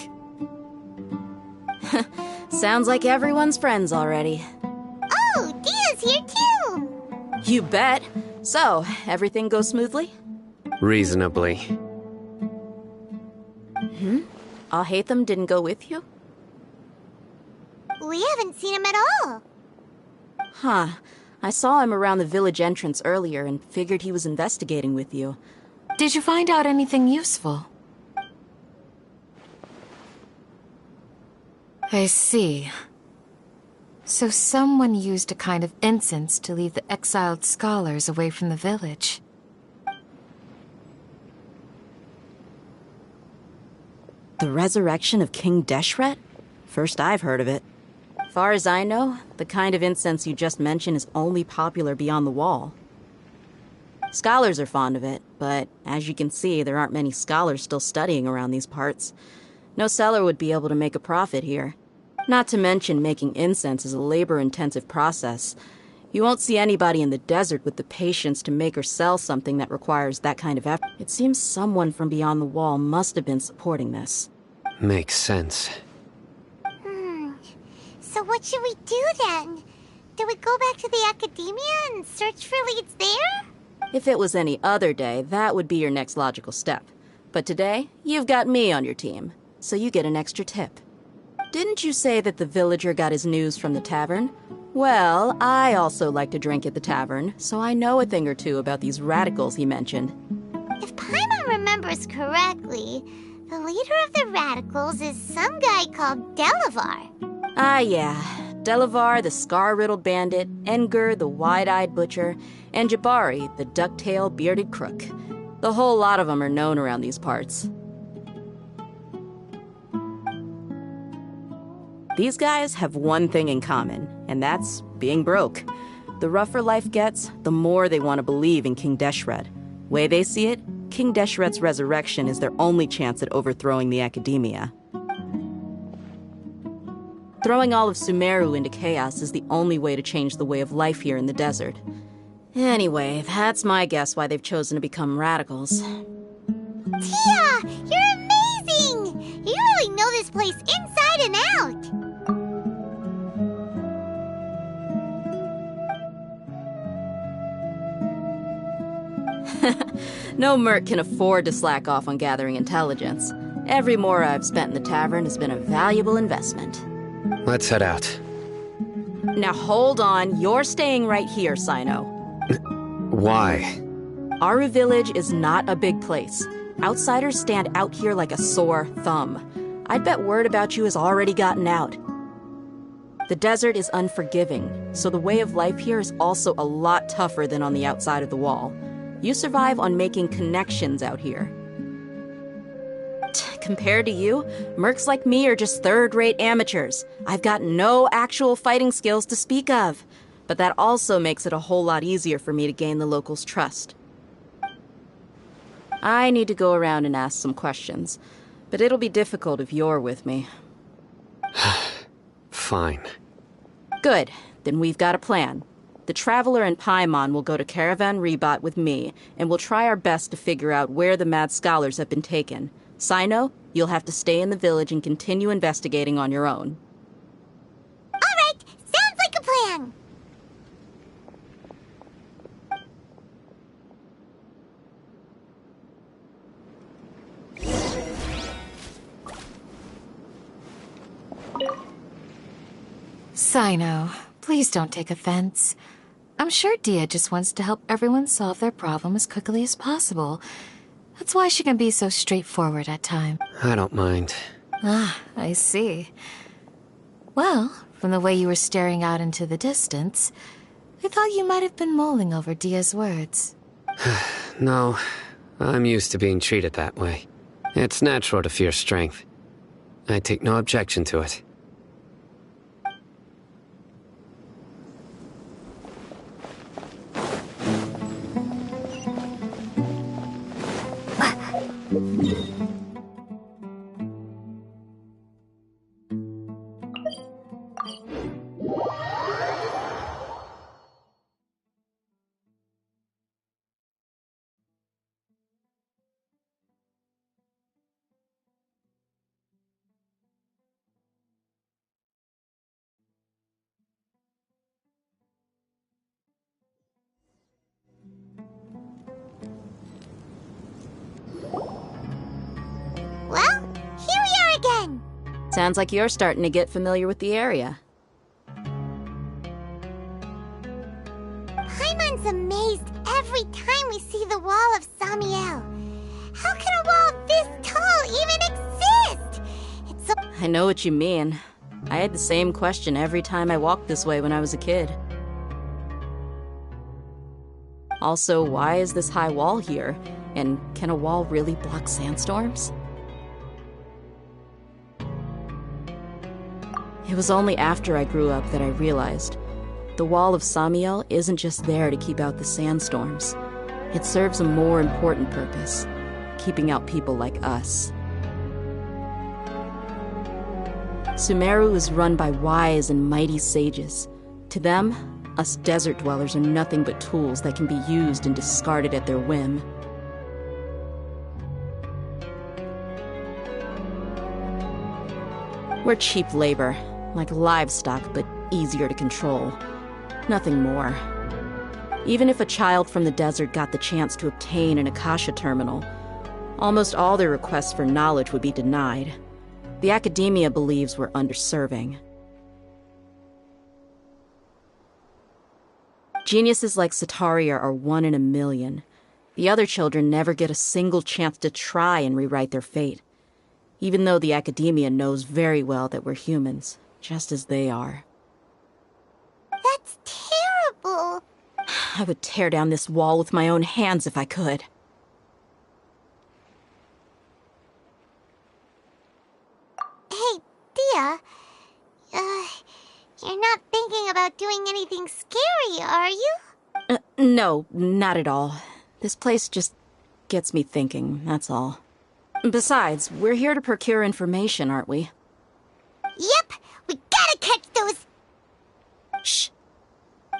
Speaker 11: Sounds like everyone's friends already.
Speaker 2: Oh, Dia's here too!
Speaker 11: You bet. So, everything goes smoothly?
Speaker 4: Reasonably.
Speaker 11: Alhaitham didn't go with you?
Speaker 2: We haven't seen him at all.
Speaker 11: Huh. I saw him around the village entrance earlier and figured he was investigating with you.
Speaker 6: Did you find out anything useful? I see. So someone used a kind of incense to lead the exiled scholars away from the village.
Speaker 11: The resurrection of King Deshret? First I've heard of it. Far as I know, the kind of incense you just mentioned is only popular beyond the wall. Scholars are fond of it, but as you can see, there aren't many scholars still studying around these parts. No seller would be able to make a profit here. Not to mention making incense is a labor-intensive process. You won't see anybody in the desert with the patience to make or sell something that requires that kind of effort. It seems someone from beyond the wall must have been supporting this.
Speaker 4: Makes sense.
Speaker 2: So what should we do then? Do we go back to the academia and search for leads there?
Speaker 11: If it was any other day, that would be your next logical step. But today, you've got me on your team, so you get an extra tip. Didn't you say that the villager got his news from the tavern? Well, I also like to drink at the tavern, so I know a thing or two about these radicals he mentioned.
Speaker 2: If Paimon remembers correctly, the leader of the radicals is some guy called Delavar.
Speaker 11: Ah, yeah. Delavar, the scar-riddled bandit, Engur, the wide-eyed butcher, and Jabari, the duck-tailed bearded crook. The whole lot of them are known around these parts. These guys have one thing in common, and that's being broke. The rougher life gets, the more they want to believe in King Deshret. Way they see it, King Deshret's resurrection is their only chance at overthrowing the academia. Throwing all of Sumeru into chaos is the only way to change the way of life here in the desert. Anyway, that's my guess why they've chosen to become radicals.
Speaker 2: Tia, you're amazing! You really know this place inside and out!
Speaker 11: No merc can afford to slack off on gathering intelligence. Every mora I've spent in the tavern has been a valuable investment.
Speaker 4: Let's head out.
Speaker 11: Now hold on, you're staying right here, Sino.
Speaker 4: Why?
Speaker 11: Aru Village is not a big place. Outsiders stand out here like a sore thumb. I'd bet word about you has already gotten out. The desert is unforgiving, so the way of life here is also a lot tougher than on the outside of the wall. You survive on making connections out here. Compared to you, mercs like me are just third-rate amateurs. I've got no actual fighting skills to speak of. But that also makes it a whole lot easier for me to gain the locals' trust. I need to go around and ask some questions, but it'll be difficult if you're with me.
Speaker 4: Fine.
Speaker 11: Good. Then we've got a plan. The Traveler and Paimon will go to Caravan Rebat with me, and we'll try our best to figure out where the mad scholars have been taken. Sino, you'll have to stay in the village and continue investigating on your own.
Speaker 2: All right, sounds like a plan.
Speaker 6: Sino, please don't take offense. I'm sure Dia just wants to help everyone solve their problem as quickly as possible. That's why she can be so straightforward at times.
Speaker 4: I don't mind.
Speaker 6: Ah, I see. Well, from the way you were staring out into the distance, I thought you might have been mulling over Dia's words.
Speaker 4: No, I'm used to being treated that way. It's natural to fear strength. I take no objection to it.
Speaker 11: Sounds like you're starting to get familiar with the area.
Speaker 2: Paimon's amazed every time we see the wall of Samiel. How can a wall this tall even exist? It's so...
Speaker 11: I know what you mean. I had the same question every time I walked this way when I was a kid. Also, why is this high wall here? And can a wall really block sandstorms? It was only after I grew up that I realized the wall of Samiel isn't just there to keep out the sandstorms. It serves a more important purpose, keeping out people like us. Sumeru is run by wise and mighty sages. To them, us desert dwellers are nothing but tools that can be used and discarded at their whim. We're cheap labor, like livestock, but easier to control. Nothing more. Even if a child from the desert got the chance to obtain an Akasha terminal, almost all their requests for knowledge would be denied. The academia believes we're underserving. Geniuses like Sataria are 1 in a million. The other children never get a single chance to try and rewrite their fate, even though the academia knows very well that we're humans, just as they are.
Speaker 2: That's terrible.
Speaker 11: I would tear down this wall with my own hands if I could.
Speaker 2: Hey, Dia. You're not thinking about doing anything scary, are you?
Speaker 11: No, not at all. This place just gets me thinking, that's all. Besides, we're here to procure information, aren't we?
Speaker 2: Yep, we gotta catch those...
Speaker 11: Shh.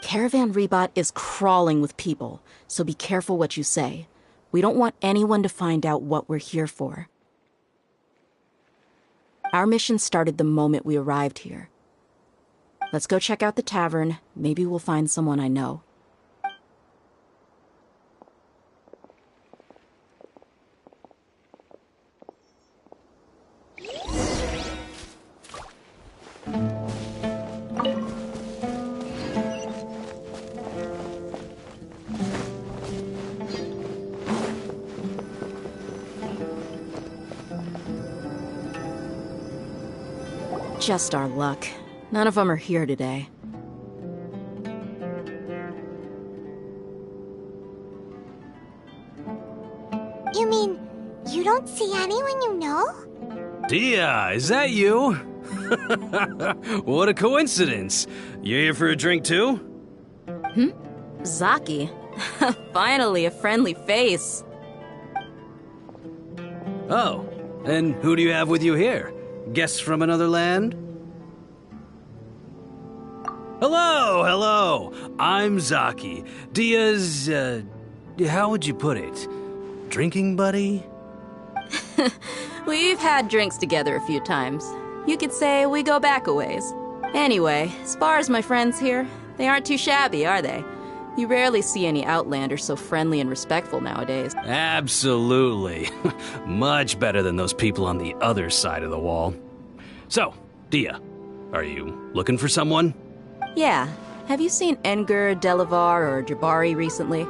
Speaker 11: Caravan Rebot is crawling with people, so be careful what you say. We don't want anyone to find out what we're here for. Our mission started the moment we arrived here. Let's go check out the tavern. Maybe we'll find someone I know. Just our luck. None of them are here today.
Speaker 2: You mean, you don't see anyone you know?
Speaker 12: Dia, is that you? What a coincidence. You here for a drink too?
Speaker 11: Zaki. Finally, a friendly face.
Speaker 12: Oh, and who do you have with you here? Guests from another land? Hello! I'm Zaki. Dia's, how would you put it? Drinking buddy?
Speaker 11: We've had drinks together a few times. You could say we go back a ways. Anyway, as far as my friends here, they aren't too shabby, are they? You rarely see any Outlanders so friendly and respectful nowadays.
Speaker 12: Absolutely. Much better than those people on the other side of the wall. So, Dia, are you looking for someone?
Speaker 11: Yeah. Have you seen Enger, Delavar, or Jabari recently?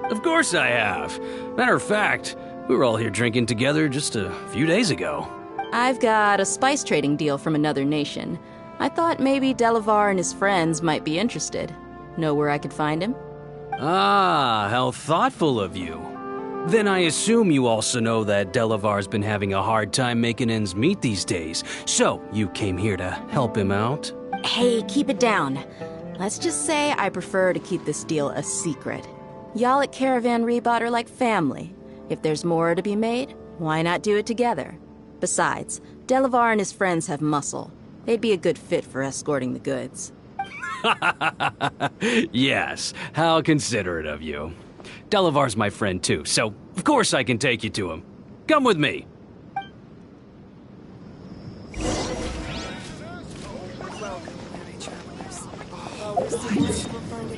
Speaker 12: Of course I have. Matter of fact, we were all here drinking together just a few days ago.
Speaker 11: I've got a spice trading deal from another nation. I thought maybe Delavar and his friends might be interested. Know where I could find him?
Speaker 12: Ah, how thoughtful of you. Then I assume you also know that Delavar's been having a hard time making ends meet these days, so you came here to help him out?
Speaker 11: Hey, keep it down. Let's just say I prefer to keep this deal a secret. Y'all at Caravan Rebot are like family. If there's more to be made, why not do it together? Besides, Delavar and his friends have muscle. They'd be a good fit for escorting the goods.
Speaker 12: Yes, how considerate of you. Delavar's my friend too, so of course I can take you to him. Come with me.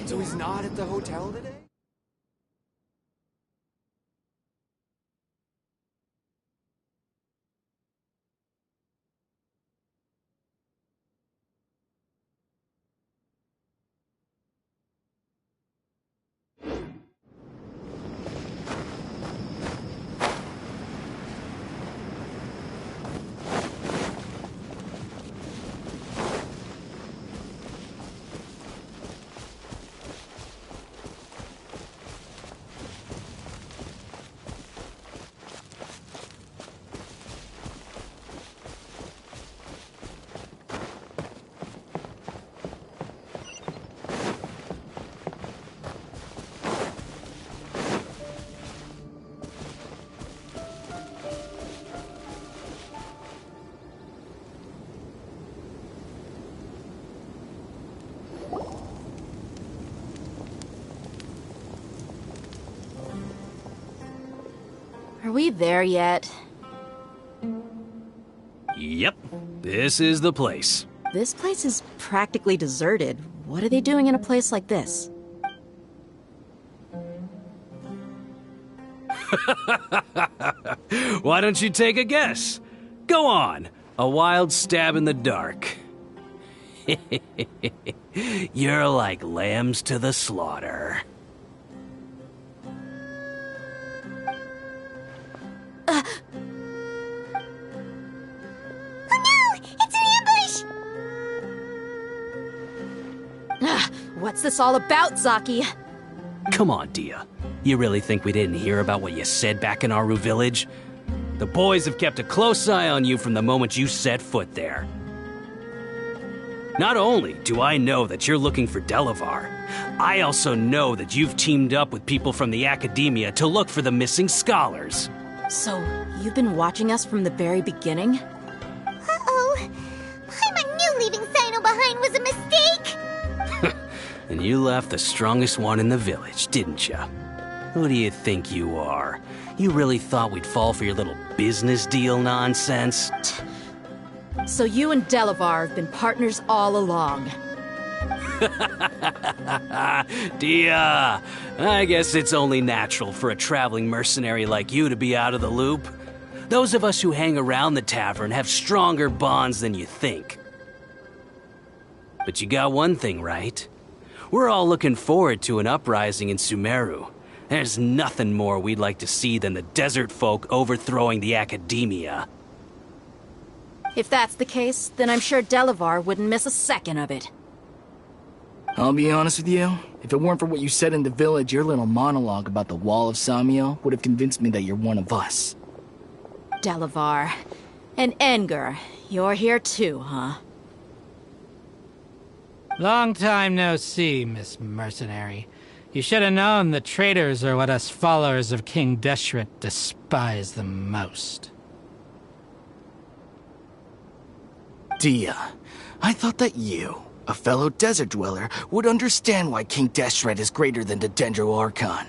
Speaker 13: So he's not at the hotel today?
Speaker 11: Are we there yet?
Speaker 12: Yep, this is the place.
Speaker 11: This place is practically deserted. What are they doing in a place like this?
Speaker 12: Why don't you take a guess? Go on, a wild stab in the dark. You're like lambs to the slaughter.
Speaker 2: Oh no! It's an ambush!
Speaker 11: What's this all about, Zaki?
Speaker 12: Come on, Dia. You really think we didn't hear about what you said back in Aru village? The boys have kept a close eye on you from the moment you set foot there. Not only do I know that you're looking for Delavar, I also know that you've teamed up with people from the Academia to look for the missing scholars.
Speaker 11: So, you've been watching us from the very beginning?
Speaker 2: Uh-oh. Paimon knew leaving Sino behind was a mistake!
Speaker 12: And you left the strongest one in the village, didn't you? Who do you think you are? You really thought we'd fall for your little business deal nonsense?
Speaker 11: So you and Delavar have been partners all along.
Speaker 12: Dia, I guess it's only natural for a traveling mercenary like you to be out of the loop. Those of us who hang around the tavern have stronger bonds than you think. But you got one thing right. We're all looking forward to an uprising in Sumeru. There's nothing more we'd like to see than the desert folk overthrowing the Academia.
Speaker 11: If that's the case, then I'm sure Delavar wouldn't miss a second of it.
Speaker 14: I'll be honest with you. If it weren't for what you said in the village, your little monologue about the Wall of Samiel would have convinced me that you're one of us.
Speaker 11: Delavar. And Enger, you're here too, huh?
Speaker 15: Long time no see, Miss Mercenary. You should have known the traitors are what us followers of King Deshret despise the most.
Speaker 14: Dia, I thought that you, a fellow desert dweller, would understand why King Deshret is greater than the Dendro Archon.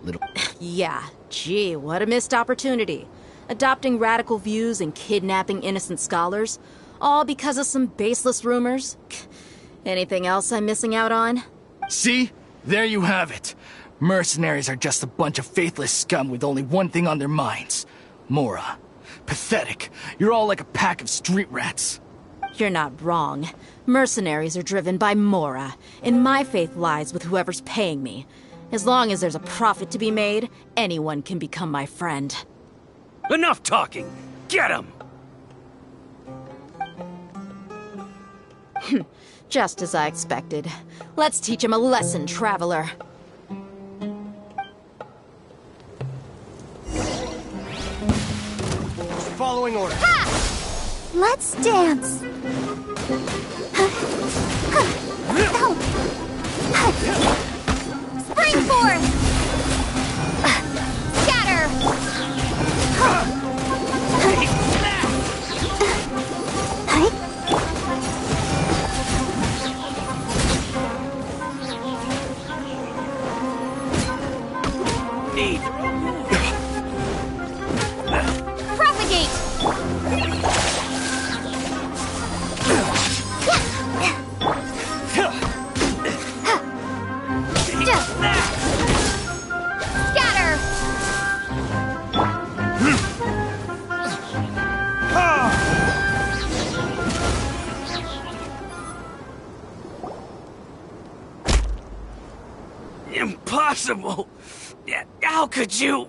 Speaker 14: Little...
Speaker 11: Yeah, gee, what a missed opportunity. Adopting radical views and kidnapping innocent scholars, all because of some baseless rumors. Anything else I'm missing out on?
Speaker 14: See? There you have it. Mercenaries are just a bunch of faithless scum with only one thing on their minds. Mora. Pathetic. You're all like a pack of street rats.
Speaker 11: You're not wrong. Mercenaries are driven by Mora, and my faith lies with whoever's paying me. As long as there's a profit to be made, anyone can become my friend.
Speaker 12: Enough talking! Get him!
Speaker 11: Just as I expected. Let's teach him a lesson, traveler.
Speaker 13: Following order.
Speaker 2: Ha! Let's dance. Spring forth! Scatter! Propagate! Scatter!
Speaker 12: Impossible! How could you?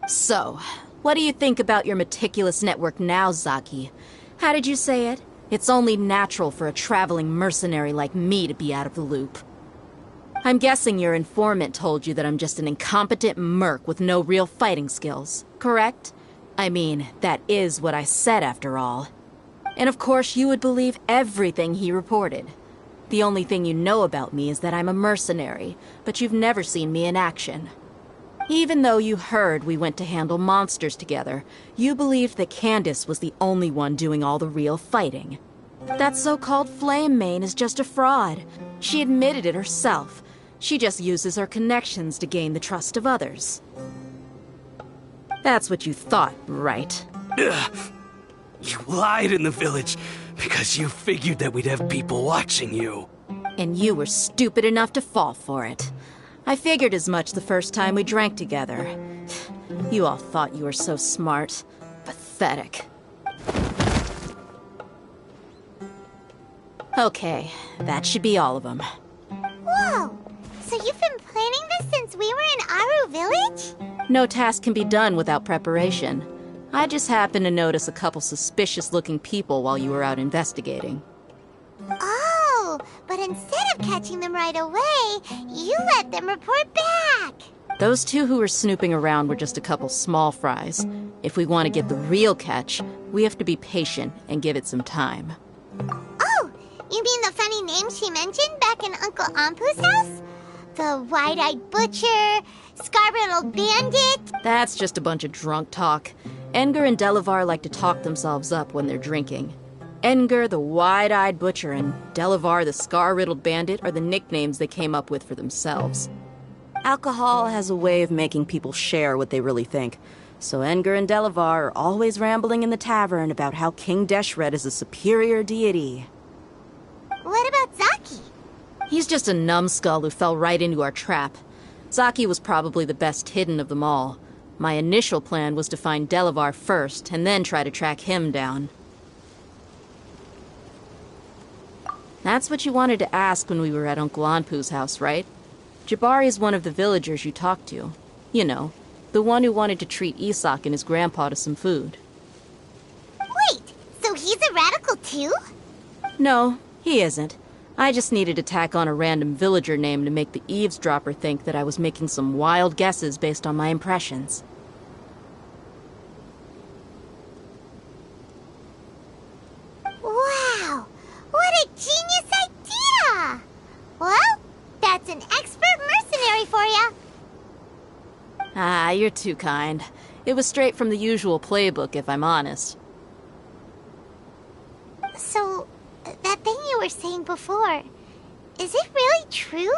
Speaker 11: So, what do you think about your meticulous network now, Zaki? How did you say it? It's only natural for a traveling mercenary like me to be out of the loop. I'm guessing your informant told you that I'm just an incompetent merc with no real fighting skills, correct? I mean, that is what I said after all. And of course you would believe everything he reported. The only thing you know about me is that I'm a mercenary, but you've never seen me in action. Even though you heard we went to handle monsters together, you believed that Candace was the only one doing all the real fighting. That so-called flame main is just a fraud. She admitted it herself. She just uses her connections to gain the trust of others. That's what you thought, right?
Speaker 12: Ugh. You lied in the village because you figured that we'd have people watching you.
Speaker 11: And you were stupid enough to fall for it. I figured as much the first time we drank together. You all thought you were so smart. Pathetic. Okay, that should be all of them.
Speaker 2: Whoa! So you've been planning this since we were in Aru Village?
Speaker 11: No task can be done without preparation. I just happened to notice a couple suspicious-looking people while you were out investigating.
Speaker 2: Oh, but instead of catching them right away, you let them report back!
Speaker 11: Those two who were snooping around were just a couple small fries. If we want to get the real catch, we have to be patient and give it some time.
Speaker 2: Oh, you mean the funny name she mentioned back in Uncle Ampu's house? The wide-eyed butcher, scar-riddled bandit?
Speaker 11: That's just a bunch of drunk talk. Edgar and Delavar like to talk themselves up when they're drinking. Edgar, the wide-eyed butcher, and Delavar, the scar-riddled bandit, are the nicknames they came up with for themselves. Alcohol has a way of making people share what they really think. So Edgar and Delavar are always rambling in the tavern about how King Deshret is a superior deity.
Speaker 2: What about Zaki?
Speaker 11: He's just a numbskull who fell right into our trap. Zaki was probably the best hidden of them all. My initial plan was to find Delavar first, and then try to track him down. That's what you wanted to ask when we were at Uncle Anpu's house, right? Jabari is one of the villagers you talked to. You know, the one who wanted to treat Isak and his grandpa to some food.
Speaker 2: Wait, so he's a radical too?
Speaker 11: No, he isn't. I just needed to tack on a random villager name to make the eavesdropper think that I was making some wild guesses based on my impressions.
Speaker 2: Wow! What a genius idea! Well, that's an expert mercenary for ya.
Speaker 11: Ah, you're too kind. It was straight from the usual playbook, if I'm honest.
Speaker 2: So, that thing you were saying before, is it really true?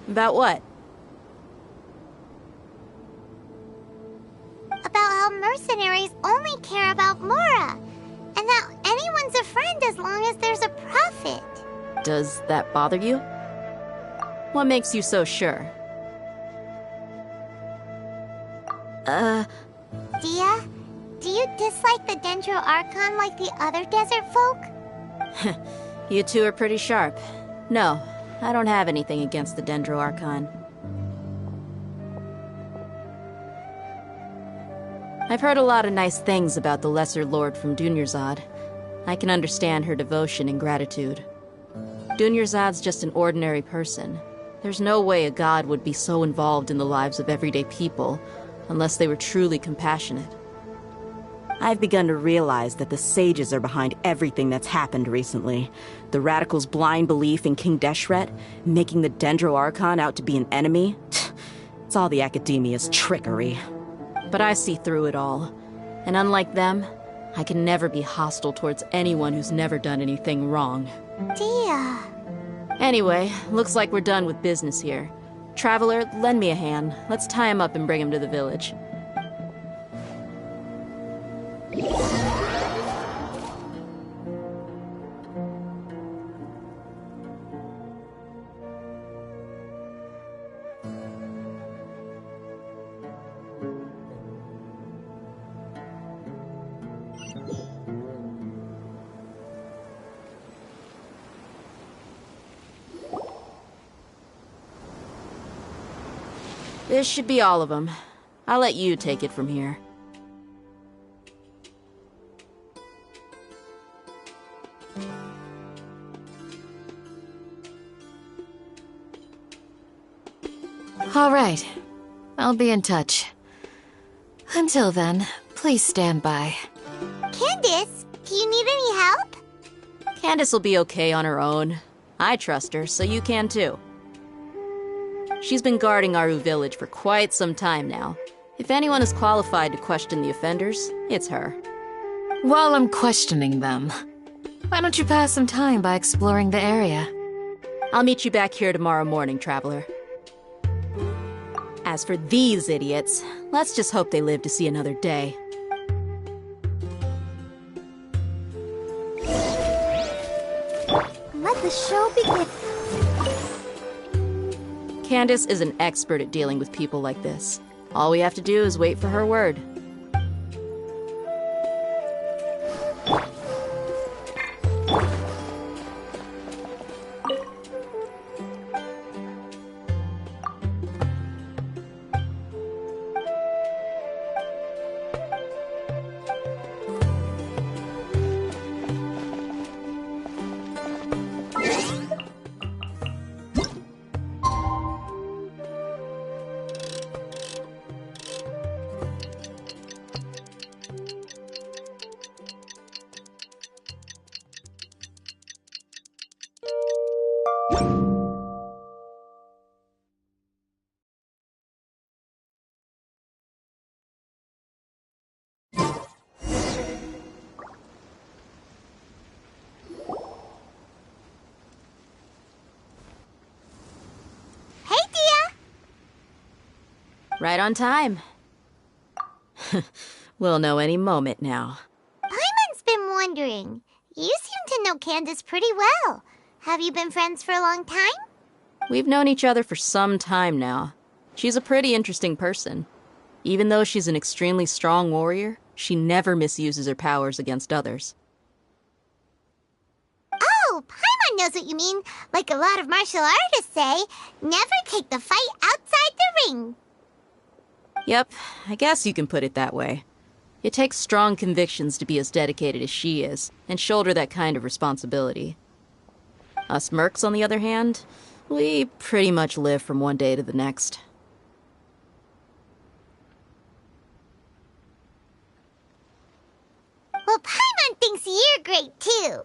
Speaker 11: About what?
Speaker 2: About how mercenaries only care about Mora, and that anyone's a friend as long as there's a profit.
Speaker 11: Does that bother you? What makes you so sure?
Speaker 2: Dia, do you dislike the Dendro Archon like the other desert folk?
Speaker 11: You two are pretty sharp. No, I don't have anything against the Dendro Archon. I've heard a lot of nice things about the Lesser Lord from Dunyarzad. I can understand her devotion and gratitude. Dunyarzad's just an ordinary person. There's no way a god would be so involved in the lives of everyday people, unless they were truly compassionate. I've begun to realize that the sages are behind everything that's happened recently. The radicals' blind belief in King Deshret, making the Dendro Archon out to be an enemy. It's all the Academia's trickery. But I see through it all. And unlike them, I can never be hostile towards anyone who's never done anything wrong.
Speaker 2: Dia.
Speaker 11: Anyway, looks like we're done with business here. Traveler, lend me a hand. Let's tie him up and bring him to the village. This should be all of them. I'll let you take it from here.
Speaker 6: All right. I'll be in touch. Until then, please stand by.
Speaker 2: Candace, do you need any help?
Speaker 11: Candace will be okay on her own. I trust her, so you can too. She's been guarding Aru Village for quite some time now. If anyone is qualified to question the offenders, it's her.
Speaker 6: While I'm questioning them, why don't you pass some time by exploring the area?
Speaker 11: I'll meet you back here tomorrow morning, Traveler. As for these idiots, let's just hope they live to see another day.
Speaker 2: Let the show begin.
Speaker 11: Candace is an expert at dealing with people like this. All we have to do is wait for her word. Right on time. We'll know any moment now.
Speaker 2: Paimon's been wondering. You seem to know Candace pretty well. Have you been friends for a long time?
Speaker 11: We've known each other for some time now. She's a pretty interesting person. Even though she's an extremely strong warrior, she never misuses her powers against others.
Speaker 2: Oh, Paimon knows what you mean. Like a lot of martial artists say, never take the fight outside the ring.
Speaker 11: Yep, I guess you can put it that way. It takes strong convictions to be as dedicated as she is, and shoulder that kind of responsibility. Us mercs, on the other hand, we pretty much live from one day to the next.
Speaker 2: Well, Paimon thinks you're great, too.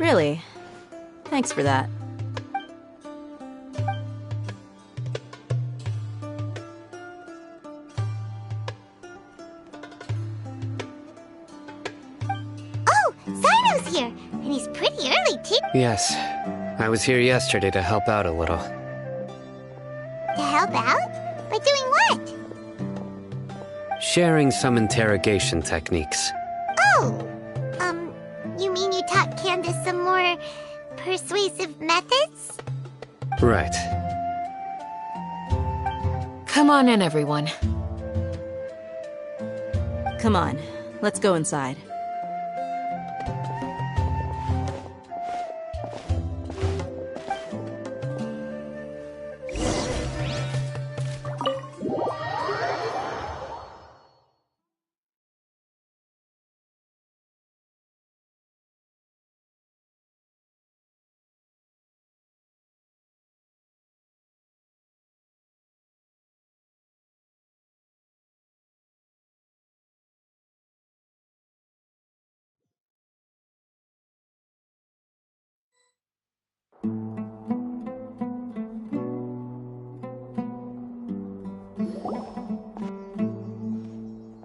Speaker 11: Really? Thanks for that.
Speaker 2: Oh, Sino's here, and he's pretty early, too.
Speaker 4: Yes. I was here yesterday to help out a little.
Speaker 2: To help out? By doing what?
Speaker 4: Sharing some interrogation techniques.
Speaker 2: Oh! You mean you taught Candace some more persuasive methods?
Speaker 4: Right.
Speaker 6: Come on in, everyone.
Speaker 11: Come on, let's go inside.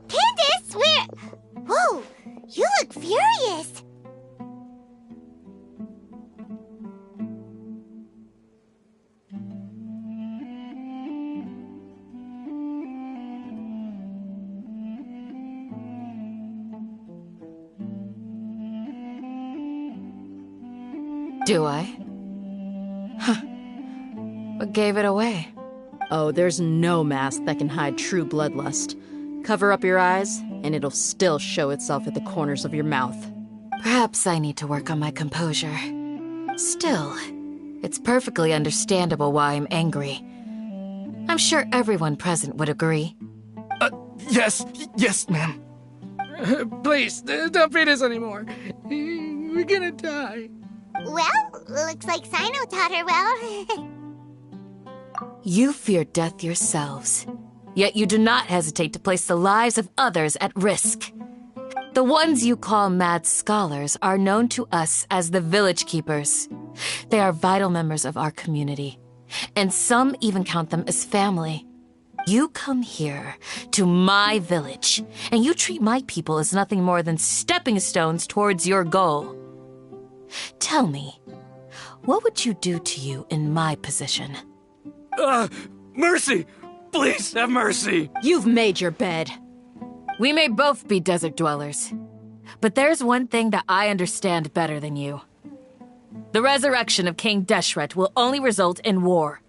Speaker 2: Candace, where... Whoa, you look furious.
Speaker 6: Do I? Huh. What gave it away?
Speaker 11: Oh, there's no mask that can hide true bloodlust. Cover up your eyes, and it'll still show itself at the corners of your mouth.
Speaker 6: Perhaps I need to work on my composure. Still, it's perfectly understandable why I'm angry. I'm sure everyone present would agree.
Speaker 14: Yes, ma'am. Please, don't beat us anymore. We're gonna die.
Speaker 2: Well, looks like Sino taught her well.
Speaker 6: You fear death yourselves, yet you do not hesitate to place the lives of others at risk. The ones you call mad scholars are known to us as the Village Keepers. They are vital members of our community, and some even count them as family. You come here to my village, and you treat my people as nothing more than stepping stones towards your goal. Tell me, what would you do to you in my position?
Speaker 12: Mercy! Please have mercy!
Speaker 11: You've made your bed.
Speaker 6: We may both be desert dwellers, but there's one thing that I understand better than you. The resurrection of King Deshret will only result in war.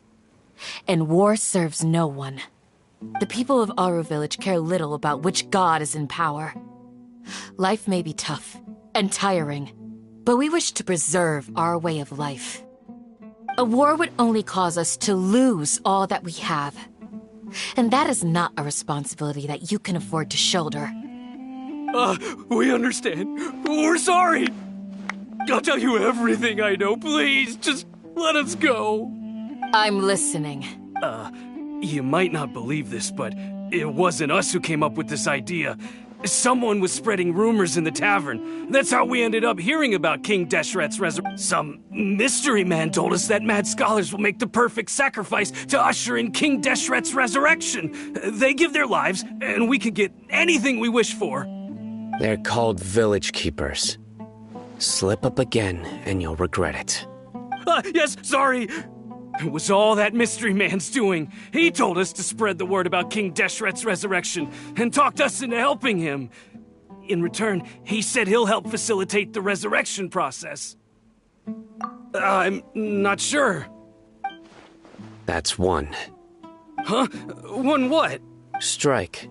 Speaker 6: And war serves no one. The people of Aru Village care little about which god is in power. Life may be tough and tiring, but we wish to preserve our way of life. A war would only cause us to lose all that we have. And that is not a responsibility that you can afford to shoulder.
Speaker 12: We understand. We're sorry. I'll tell you everything I know. Please, just let us go.
Speaker 6: I'm listening.
Speaker 12: You might not believe this, but it wasn't us who came up with this idea. Someone was spreading rumors in the tavern. That's how we ended up hearing about King Deshret's resurrection. Some mystery man told us that mad scholars will make the perfect sacrifice to usher in King Deshret's resurrection. They give their lives, and we can get anything we wish for.
Speaker 4: They're called Village Keepers. Slip up again, and you'll regret it.
Speaker 12: Yes, sorry. It was all that mystery man's doing. He told us to spread the word about King Deshret's resurrection and talked us into helping him. In return, he said he'll help facilitate the resurrection process. I'm not sure.
Speaker 4: That's one.
Speaker 12: Huh? One what?
Speaker 4: Strike.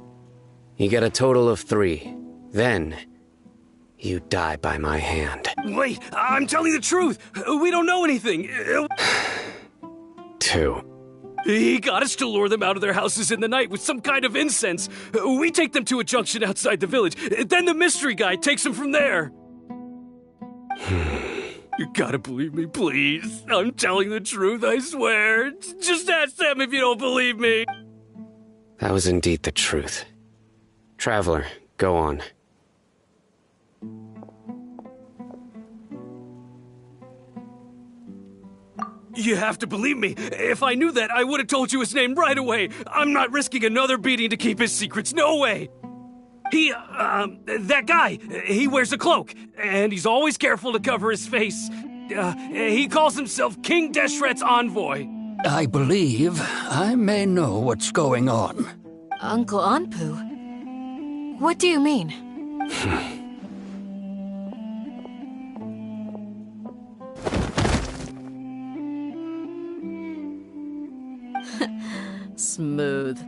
Speaker 4: You get a total of 3. Then, you die by my hand.
Speaker 12: Wait, I'm telling the truth. We don't know anything.
Speaker 4: 2.
Speaker 12: He got us to lure them out of their houses in the night with some kind of incense. We take them to a junction outside the village. Then the mystery guy takes them from there. You gotta believe me, please. I'm telling the truth, I swear. Just ask them if you don't believe me.
Speaker 4: That was indeed the truth. Traveler, go on.
Speaker 12: You have to believe me. If I knew that, I would have told you his name right away. I'm not risking another beating to keep his secrets. No way. That guy, he wears a cloak, and he's always careful to cover his face. He calls himself King Deshret's envoy.
Speaker 16: I believe I may know what's going on.
Speaker 6: Uncle Anpu? What do you mean?
Speaker 11: Smooth.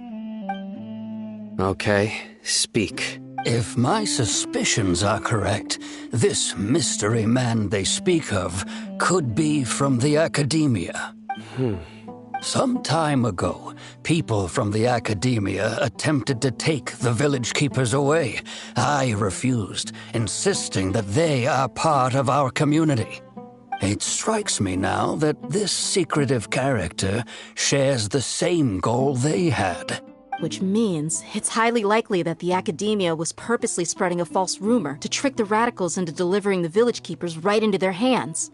Speaker 4: Okay, speak.
Speaker 16: If my suspicions are correct, this mystery man they speak of could be from the Academia. Some time ago, people from the Academia attempted to take the Village Keepers away. I refused, insisting that they are part of our community. It strikes me now that this secretive character shares the same goal they had.
Speaker 11: Which means it's highly likely that the Academia was purposely spreading a false rumor to trick the radicals into delivering the Village Keepers right into their hands.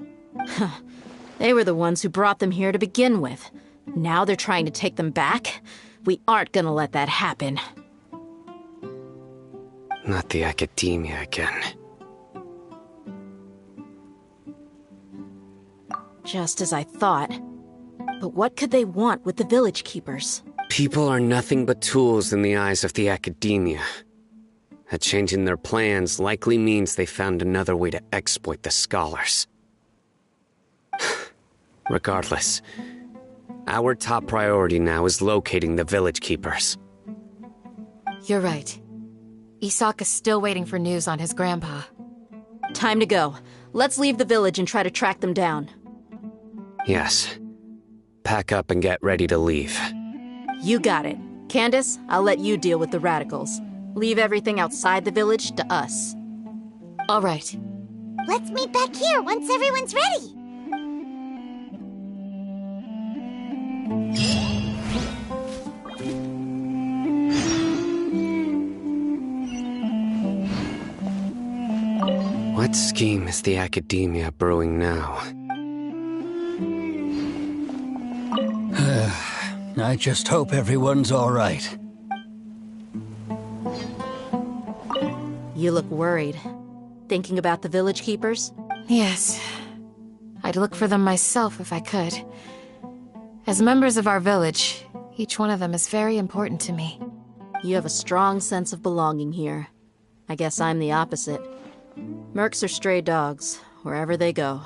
Speaker 11: They were the ones who brought them here to begin with. Now they're trying to take them back? We aren't gonna let that happen.
Speaker 4: Not the Academia again.
Speaker 11: Just as I thought. But what could they want with the Village Keepers?
Speaker 4: People are nothing but tools in the eyes of the Academia. A change in their plans likely means they found another way to exploit the scholars. Regardless, our top priority now is locating the Village Keepers.
Speaker 6: You're right. Isak is still waiting for news on his grandpa.
Speaker 11: Time to go. Let's leave the village and try to track them down.
Speaker 4: Yes. Pack up and get ready to leave.
Speaker 11: You got it. Candace, I'll let you deal with the radicals. Leave everything outside the village to us.
Speaker 6: All right.
Speaker 2: Let's meet back here once everyone's ready.
Speaker 4: What scheme is the Academia brewing now?
Speaker 16: I just hope everyone's all right.
Speaker 11: You look worried. Thinking about the village keepers?
Speaker 6: Yes. I'd look for them myself if I could. As members of our village, each one of them is very important to me.
Speaker 11: You have a strong sense of belonging here. I guess I'm the opposite. Mercs are stray dogs, wherever they go.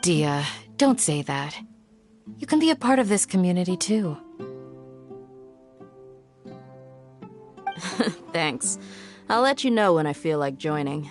Speaker 6: Dia, don't say that. You can be a part of this community too.
Speaker 11: Thanks. I'll let you know when I feel like joining.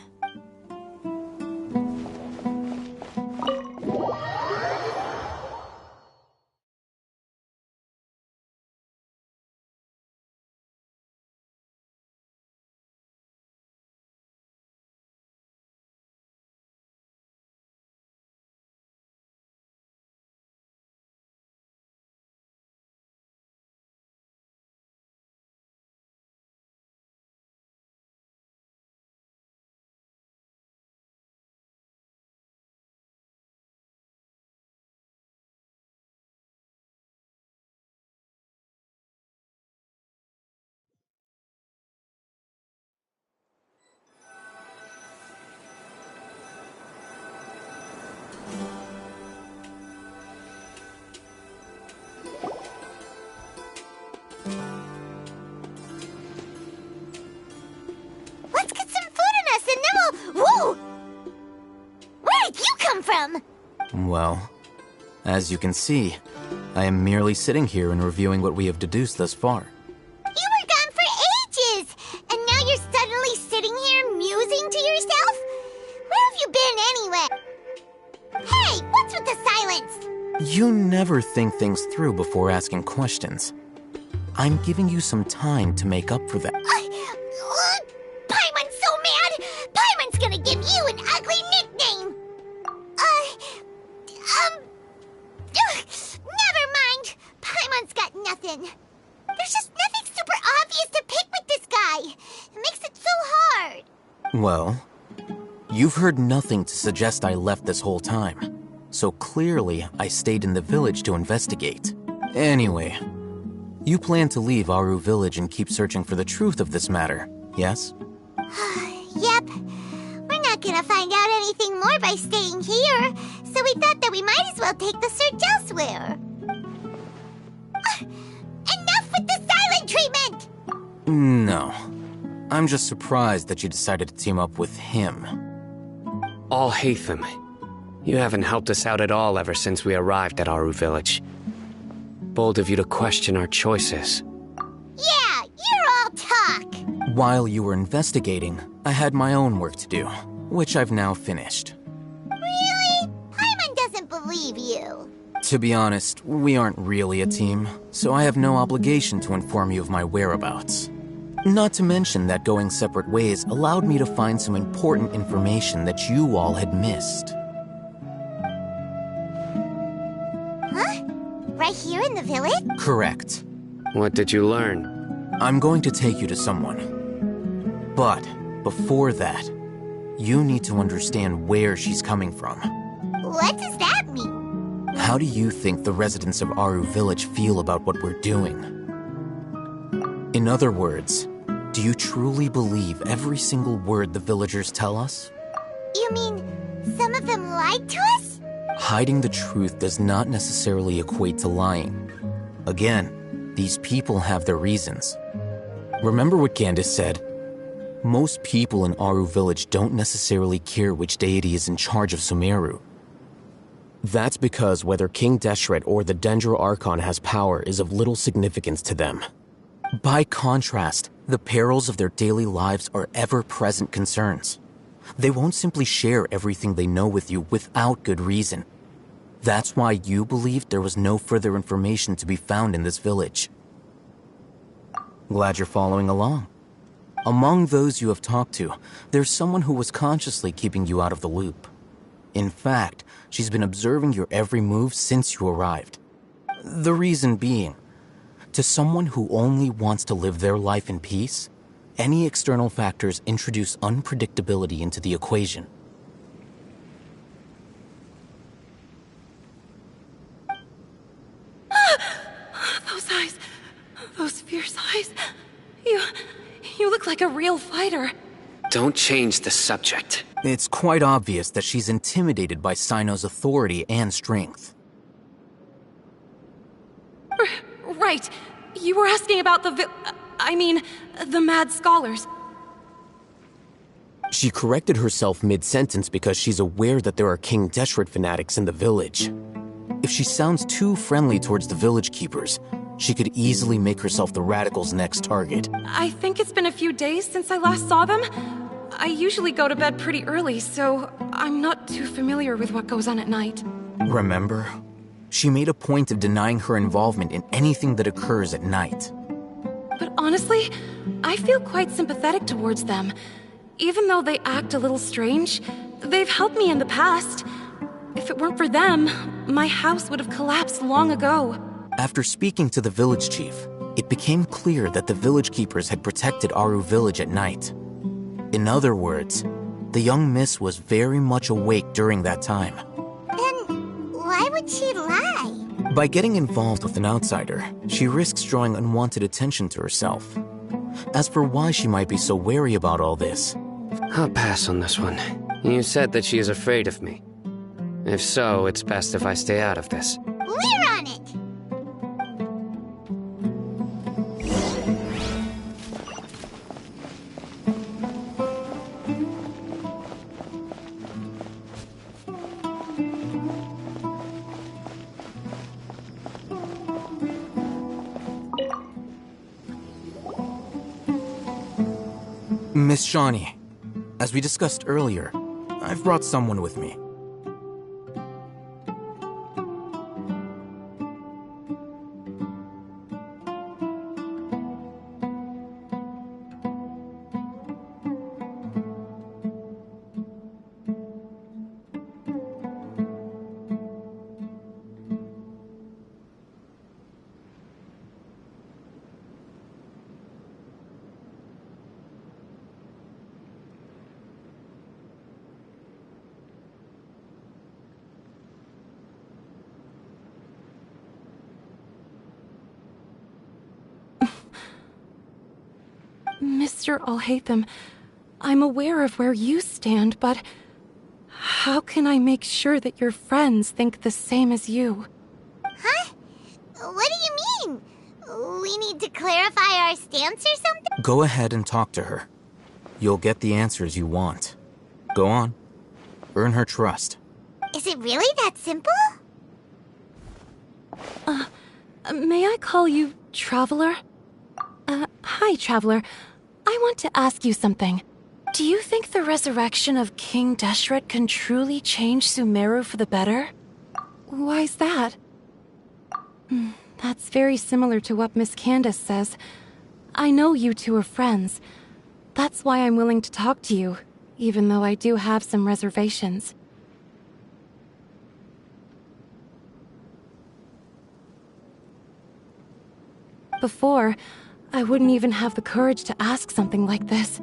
Speaker 2: Let's get some food in us and then we'll... Whoa! Where did you come from?
Speaker 17: Well, as you can see, I am merely sitting here and reviewing what we have deduced thus far.
Speaker 2: You were gone for ages! And now you're suddenly sitting here musing to yourself? Where have you been anyway? Hey, what's with the silence?
Speaker 17: You never think things through before asking questions. I'm giving you some time to make up for that.
Speaker 2: Paimon's so mad! Paimon's gonna give you an ugly nickname! Never mind! Paimon's got nothing. There's just nothing super obvious to pick with this guy. It makes it so hard.
Speaker 17: Well, you've heard nothing to suggest I left this whole time. So clearly, I stayed in the village to investigate. Anyway, you plan to leave Aru village and keep searching for the truth of this matter, yes?
Speaker 2: Yep. We're not gonna find out anything more by staying here, so we thought that we might as well take the search elsewhere. Enough with the silent treatment!
Speaker 17: No. I'm just surprised that you decided to team up with him.
Speaker 4: Al-Haytham, you haven't helped us out at all ever since we arrived at Aru village. Bold of you to question our choices.
Speaker 2: Yeah, you're all talk!
Speaker 17: While you were investigating, I had my own work to do, which I've now finished.
Speaker 2: Really? Paimon doesn't believe you.
Speaker 17: To be honest, we aren't really a team, so I have no obligation to inform you of my whereabouts. Not to mention that going separate ways allowed me to find some important information that you all had missed.
Speaker 2: Huh? Right here in the village?
Speaker 17: Correct.
Speaker 4: What did you learn?
Speaker 17: I'm going to take you to someone. But before that, you need to understand where she's coming from.
Speaker 2: What does that mean?
Speaker 17: How do you think the residents of Aru village feel about what we're doing? In other words, do you truly believe every single word the villagers tell us?
Speaker 2: You mean some of them lied to us?
Speaker 17: Hiding the truth does not necessarily equate to lying. Again, these people have their reasons. Remember what Candace said? Most people in Aru village don't necessarily care which deity is in charge of Sumeru. That's because whether King Deshret or the Dendro Archon has power is of little significance to them. By contrast, the perils of their daily lives are ever-present concerns. They won't simply share everything they know with you without good reason. That's why you believed there was no further information to be found in this village. Glad you're following along. Among those you have talked to, there's someone who was consciously keeping you out of the loop. In fact, she's been observing your every move since you arrived. The reason being, to someone who only wants to live their life in peace, any external factors introduce unpredictability into the equation.
Speaker 8: Those eyes. Those fierce eyes. You look like a real fighter.
Speaker 4: Don't change the subject.
Speaker 17: It's quite obvious that she's intimidated by Sino's authority and strength.
Speaker 8: Right. You were asking about the mad scholars.
Speaker 17: She corrected herself mid-sentence because she's aware that there are King Deshret fanatics in the village. If she sounds too friendly towards the village keepers, she could easily make herself the radicals' next target.
Speaker 8: I think it's been a few days since I last saw them. I usually go to bed pretty early, so I'm not too familiar with what goes on at night.
Speaker 17: Remember? She made a point of denying her involvement in anything that occurs at night.
Speaker 8: But honestly, I feel quite sympathetic towards them. Even though they act a little strange, they've helped me in the past. If it weren't for them, my house would have collapsed long ago.
Speaker 17: After speaking to the village chief, it became clear that the village keepers had protected Aru village at night. In other words, the young miss was very much awake during that time.
Speaker 2: Then why would she lie?
Speaker 17: By getting involved with an outsider, she risks drawing unwanted attention to herself. As for why she might be so wary about all this,
Speaker 4: I'll pass on this one. You said that she is afraid of me. If so, it's best if I stay out of this.
Speaker 2: We're on it!
Speaker 17: Miss Shawnee, as we discussed earlier, I've brought someone with me.
Speaker 8: Mr. Alhaitham, I'm aware of where you stand, but how can I make sure that your friends think the same as you?
Speaker 2: Huh? What do you mean? We need to clarify our stance or something?
Speaker 17: Go ahead and talk to her. You'll get the answers you want. Go on. Earn her trust.
Speaker 2: Is it really that simple?
Speaker 8: May I call you Traveler? Hi, Traveler. I want to ask you something. Do you think the resurrection of King Deshret can truly change Sumeru for the better? Why's that? That's very similar to what Miss Candace says. I know you two are friends. That's why I'm willing to talk to you, even though I do have some reservations. Before, I wouldn't even have the courage to ask something like this.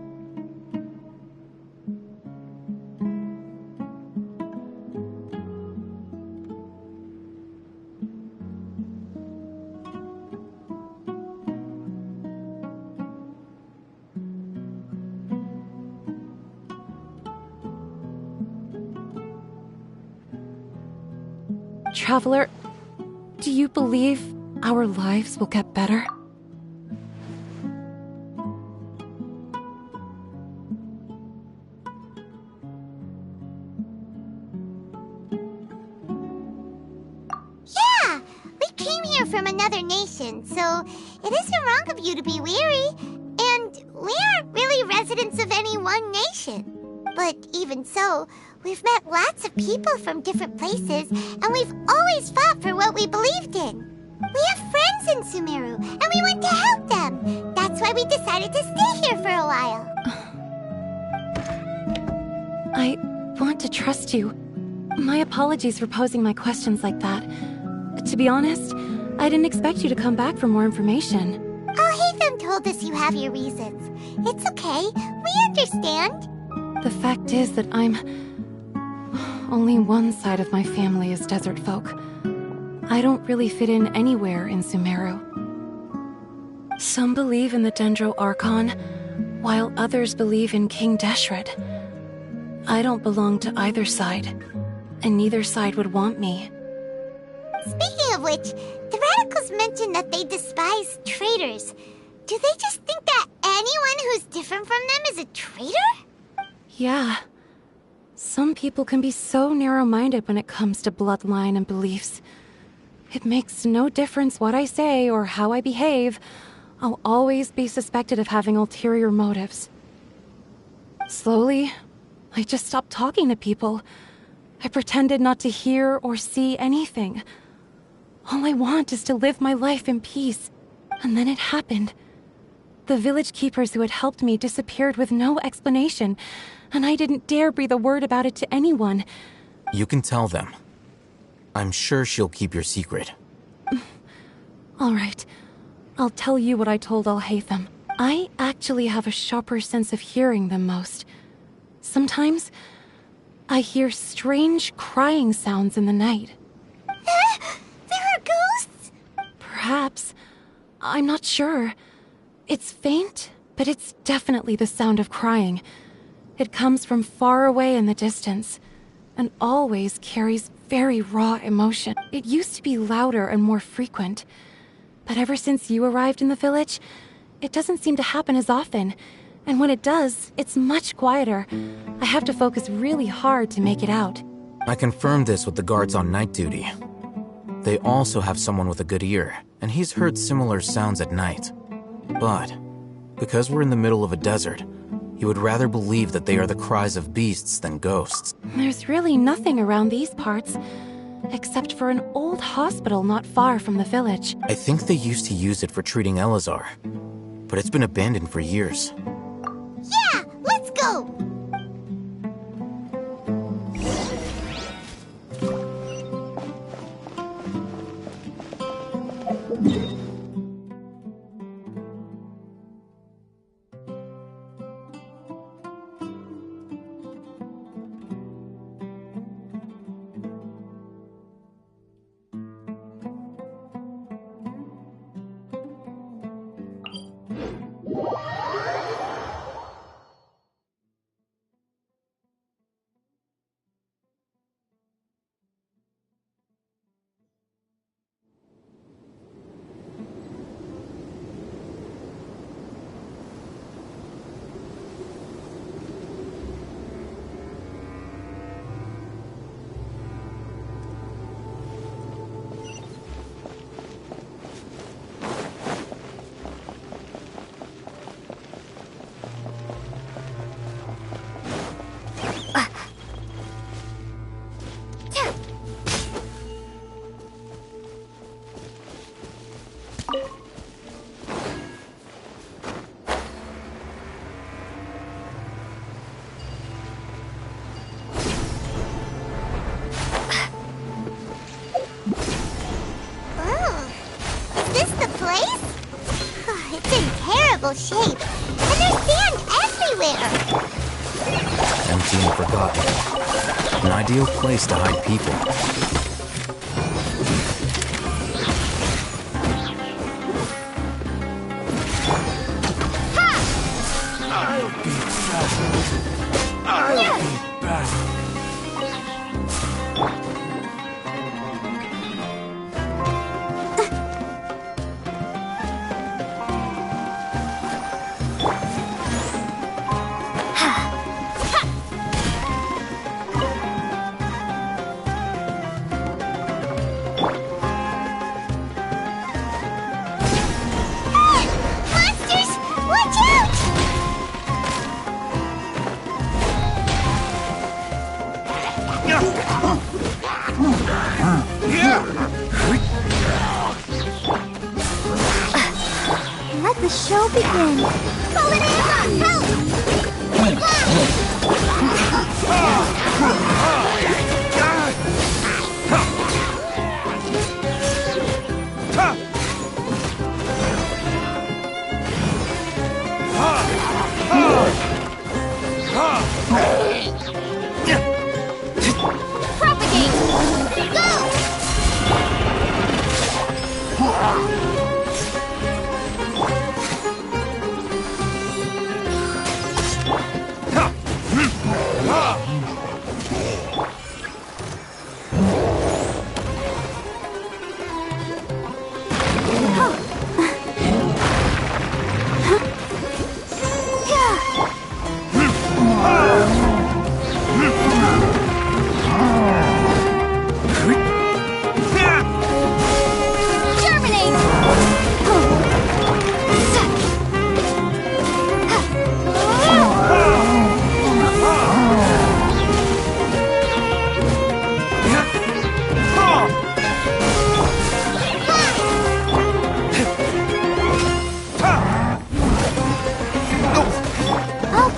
Speaker 8: Traveler, do you believe our lives will get better?
Speaker 2: Yeah! We came here from another nation, so it isn't wrong of you to be weary. And we aren't really residents of any one nation. But even so, we've met lots of people from different places, and we've always fought for what we believed in. We have friends in Sumeru, and we want to help them. That's why we decided to stay here for a while.
Speaker 8: I want to trust you. My apologies for posing my questions like that. To be honest, I didn't expect you to come back for more information.
Speaker 2: Oh, Hatham told us you have your reasons. It's okay. We understand.
Speaker 8: The fact is that only one side of my family is desert folk. I don't really fit in anywhere in Sumeru. Some believe in the Dendro Archon, while others believe in King Deshret. I don't belong to either side, and neither side would want me.
Speaker 2: Speaking of which, the radicals mentioned that they despise traitors. Do they just think that anyone who's different from them is a traitor?
Speaker 8: Yeah. Some people can be so narrow-minded when it comes to bloodline and beliefs. It makes no difference what I say or how I behave. I'll always be suspected of having ulterior motives. Slowly, I just stopped talking to people. I pretended not to hear or see anything. All I want is to live my life in peace. And then it happened. The village keepers who had helped me disappeared with no explanation, and I didn't dare breathe a word about it to anyone.
Speaker 17: You can tell them. I'm sure she'll keep your secret.
Speaker 8: All right. I'll tell you what I told Al-Haytham. I actually have a sharper sense of hearing than most. Sometimes, I hear strange crying sounds in the night.
Speaker 2: There are ghosts?
Speaker 8: Perhaps. I'm not sure. It's faint, but it's definitely the sound of crying. It comes from far away in the distance, and always carries very raw emotion. It used to be louder and more frequent, but ever since you arrived in the village, it doesn't seem to happen as often, and when it does, it's much quieter. I have to focus really hard to make it out.
Speaker 17: I confirmed this with the guards on night duty. They also have someone with a good ear, and he's heard similar sounds at night. But, because we're in the middle of a desert, he would rather believe that they are the cries of beasts than ghosts.
Speaker 8: There's really nothing around these parts, except for an old hospital not far from the village.
Speaker 17: I think they used to use it for treating Elazar, but it's been abandoned for years.
Speaker 2: Yeah, let's go! Shape, and there's sand everywhere.
Speaker 17: Empty and forgotten. An ideal place to hide people.
Speaker 14: I'll be back. I'll be back.
Speaker 2: Let the show begin. Call it in! Help! Propagate! Go!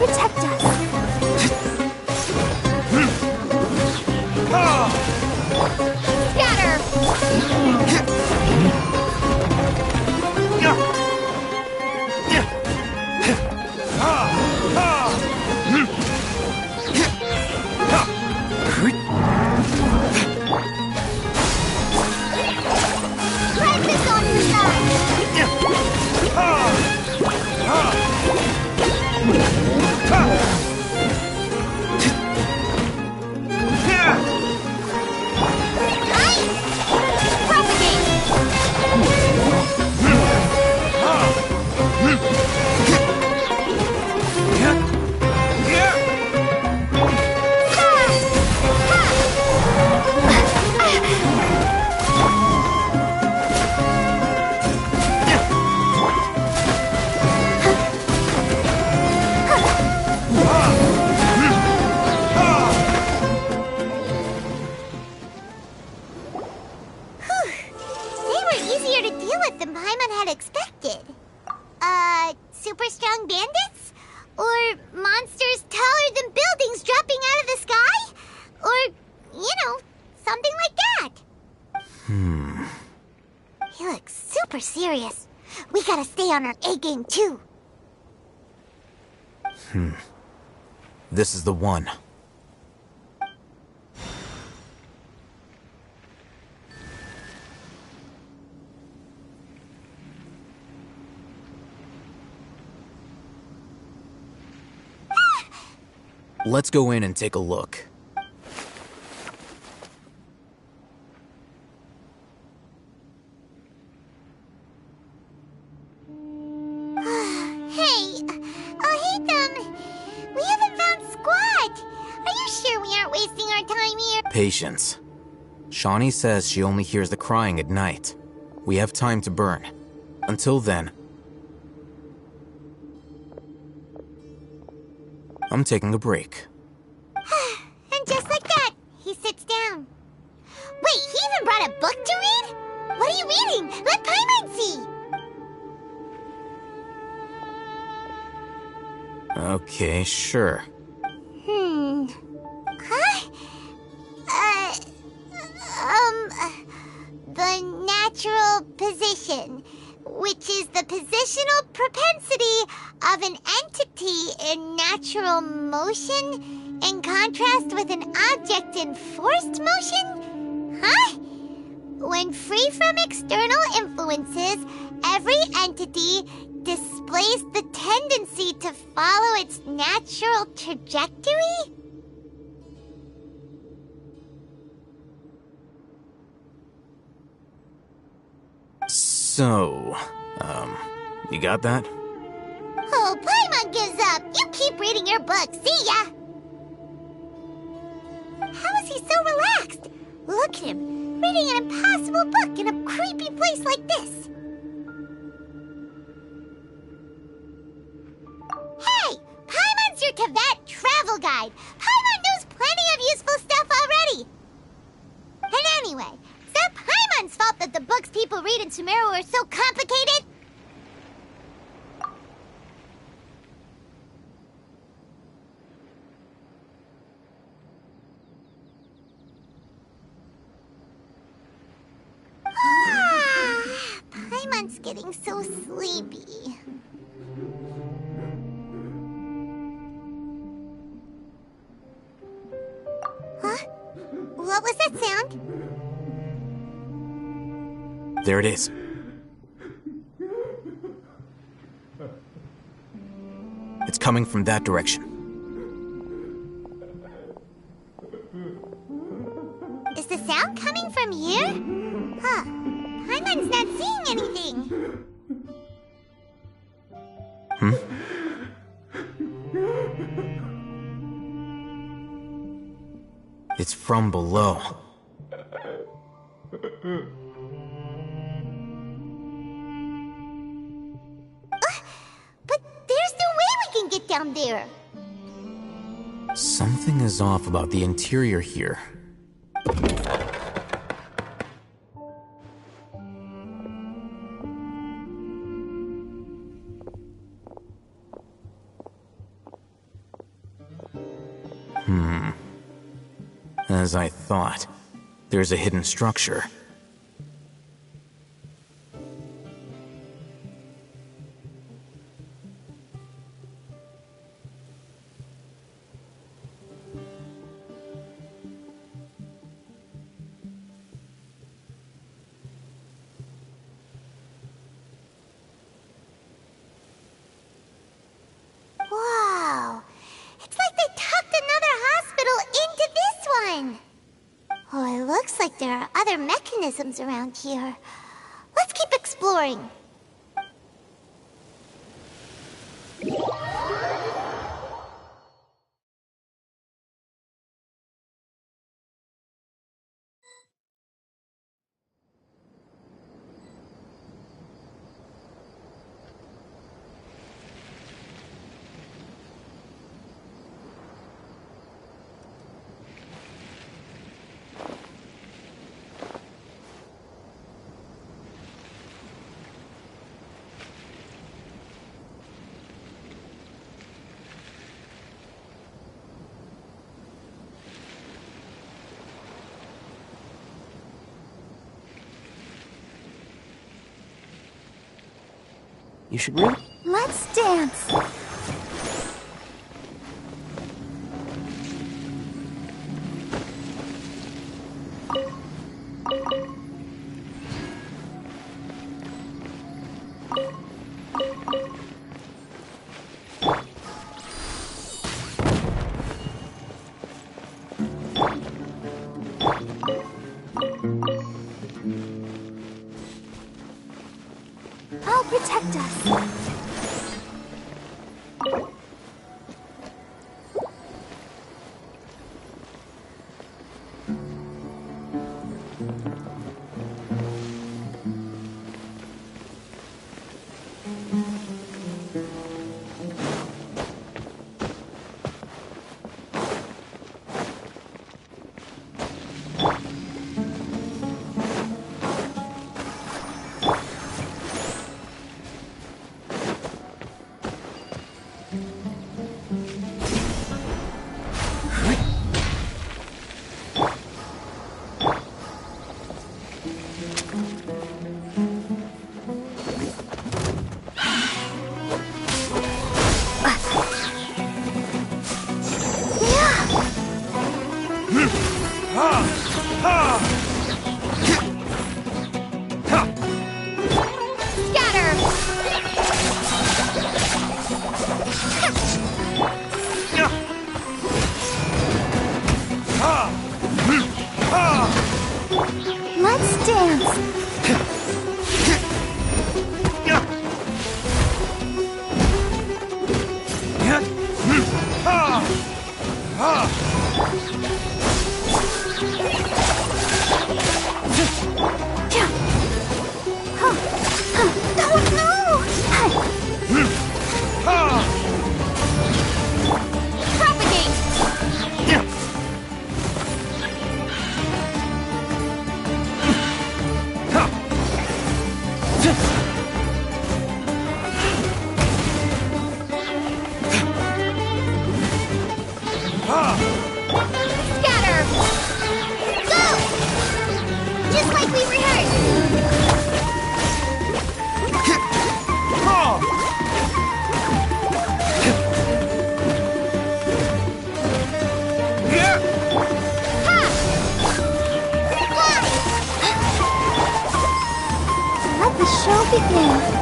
Speaker 5: Protect us.
Speaker 2: Scatter! Let this on the side! Super strong bandits? Or monsters taller than buildings dropping out of the sky? Or, something like that. He looks super serious. We gotta stay on our A-game too.
Speaker 17: This is the one. Let's go in and take a look.
Speaker 2: Hey, we haven't found Squat. Are you sure we aren't wasting our time here?
Speaker 17: Patience. Shawnee says she only hears the crying at night. We have time to burn. Until then, I'm taking a break.
Speaker 2: And just like that, he sits down. Wait, he even brought a book to read? What are you reading? Let Paimon see!
Speaker 17: Okay, sure.
Speaker 2: The natural position, which is the positional propensity of an entity in natural motion in contrast with an object in forced motion? Huh? When free from external influences, every entity displays the tendency to follow its natural trajectory?
Speaker 17: So, you got that?
Speaker 2: Oh, Paimon gives up! You keep reading your book, see ya! How is he so relaxed? Look at him, reading an impossible book in a creepy place like this. Hey! Paimon's your Tibet travel guide! Paimon knows plenty of useful stuff already! And anyway, is that Paimon's fault that the books people read in Sumeru are so complicated? Paimon's getting so sleepy. What was that sound?
Speaker 17: There it is. It's coming from that direction.
Speaker 2: Is the sound coming from here? Huh. Paimon's not seeing anything.
Speaker 17: It's from below.
Speaker 2: But there's no way we can get down there.
Speaker 17: Something is off about the interior here. As I thought, there's a hidden structure.
Speaker 2: Wow. It's like they tucked another hospital into this one. Oh, it looks like there are other mechanisms around here. Let's keep exploring.
Speaker 10: You should really...
Speaker 5: Let's dance. I'll protect us. Let's dance. everything.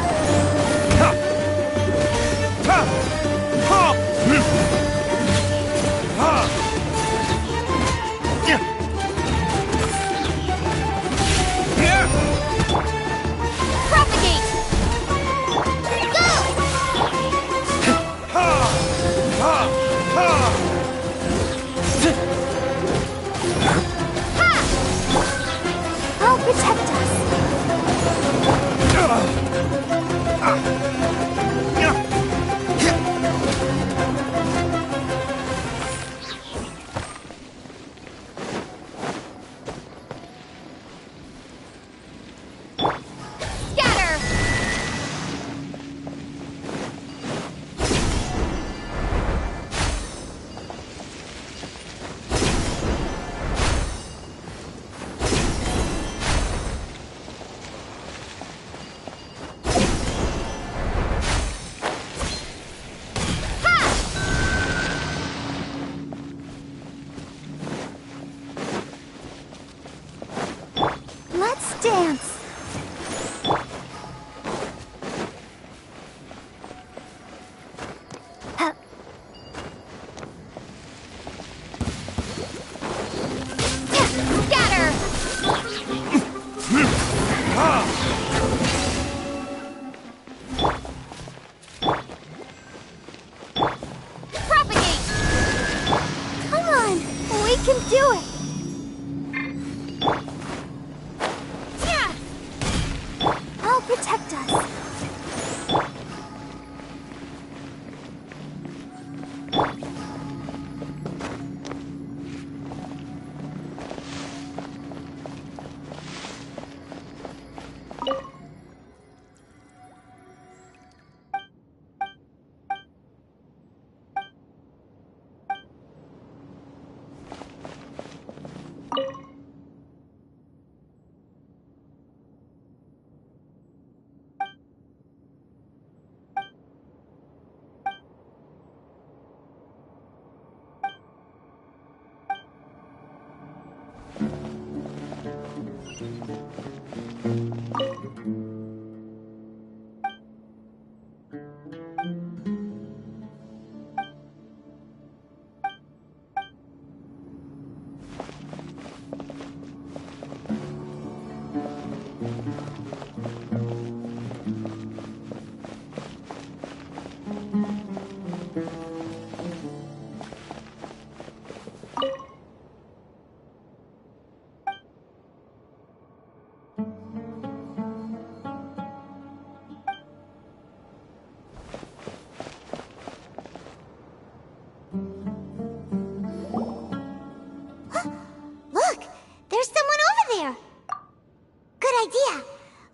Speaker 5: Protect us.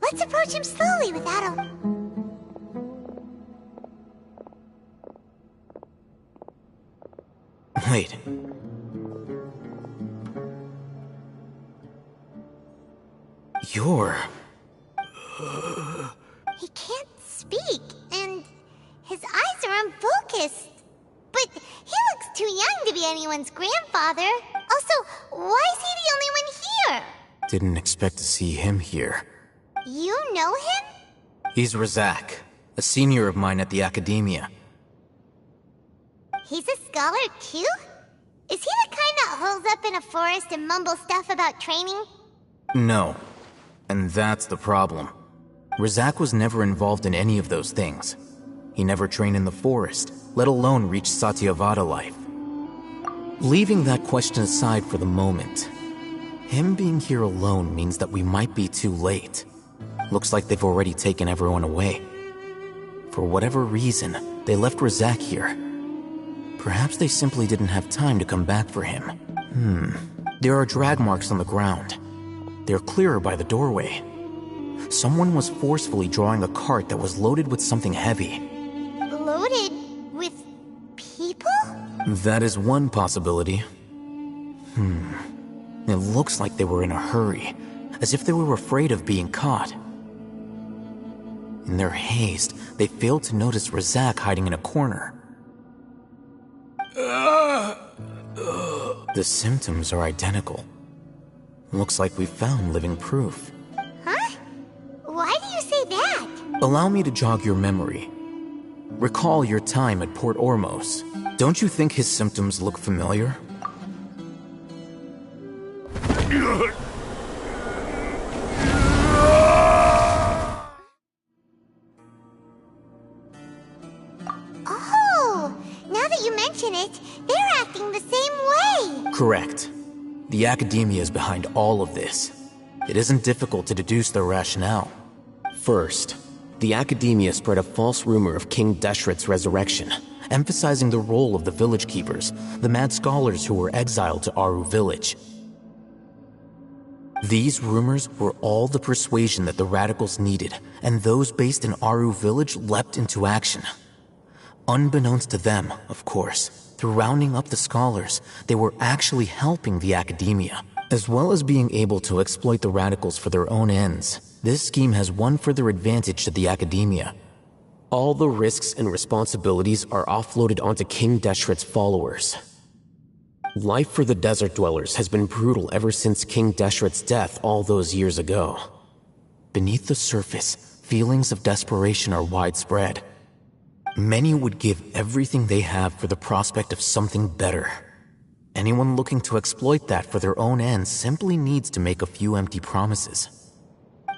Speaker 5: Let's approach him slowly without a...
Speaker 17: Wait. You're...
Speaker 2: He can't speak, and his eyes are unfocused. But he looks too young to be anyone's grandfather. Also, why is he the only one here?
Speaker 17: Didn't expect to see him here.
Speaker 2: You know him?
Speaker 17: He's Razak, a senior of mine at the Academia.
Speaker 2: He's a scholar too? Is he the kind that holes up in a forest and mumbles stuff about training?
Speaker 17: No. And that's the problem. Razak was never involved in any of those things. He never trained in the forest, let alone reach Satyavada life. Leaving that question aside for the moment, him being here alone means that we might be too late. Looks like they've already taken everyone away. For whatever reason, they left Razak here. Perhaps they simply didn't have time to come back for him. There are drag marks on the ground. They're clearer by the doorway. Someone was forcefully drawing a cart that was loaded with something heavy.
Speaker 2: Loaded with people?
Speaker 17: That is one possibility. It looks like they were in a hurry, as if they were afraid of being caught. In their haste, they failed to notice Razak hiding in a corner. The symptoms are identical. Looks like we found living proof.
Speaker 2: Huh? Why do you say that?
Speaker 17: Allow me to jog your memory. Recall your time at Port Ormos. Don't you think his symptoms look familiar?
Speaker 2: Oh, now that you mention it, they're acting the same way.
Speaker 17: Correct. The Academia is behind all of this. It isn't difficult to deduce their rationale. First, the Academia spread a false rumor of King Deshret's resurrection, emphasizing the role of the village keepers, the mad scholars who were exiled to Aru village. These rumors were all the persuasion that the radicals needed, and those based in Aru village leapt into action. Unbeknownst to them, of course, through rounding up the scholars, they were actually helping the Academia. As well as being able to exploit the radicals for their own ends, this scheme has one further advantage to the Academia. All the risks and responsibilities are offloaded onto King Deshret's followers. Life for the desert dwellers has been brutal ever since King Deshret's death all those years ago. Beneath the surface, feelings of desperation are widespread. Many would give everything they have for the prospect of something better. Anyone looking to exploit that for their own ends simply needs to make a few empty promises.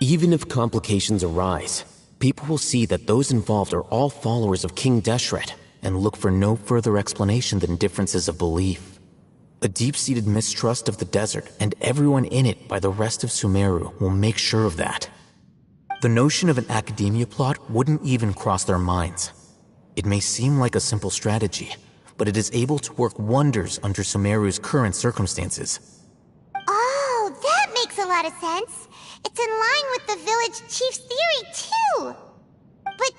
Speaker 17: Even if complications arise, people will see that those involved are all followers of King Deshret and look for no further explanation than differences of belief. A deep-seated mistrust of the desert and everyone in it by the rest of Sumeru will make sure of that. The notion of an Academia plot wouldn't even cross their minds. It may seem like a simple strategy, but it is able to work wonders under Sumeru's current circumstances.
Speaker 2: Oh, that makes a lot of sense. It's in line with the village chief's theory, too. But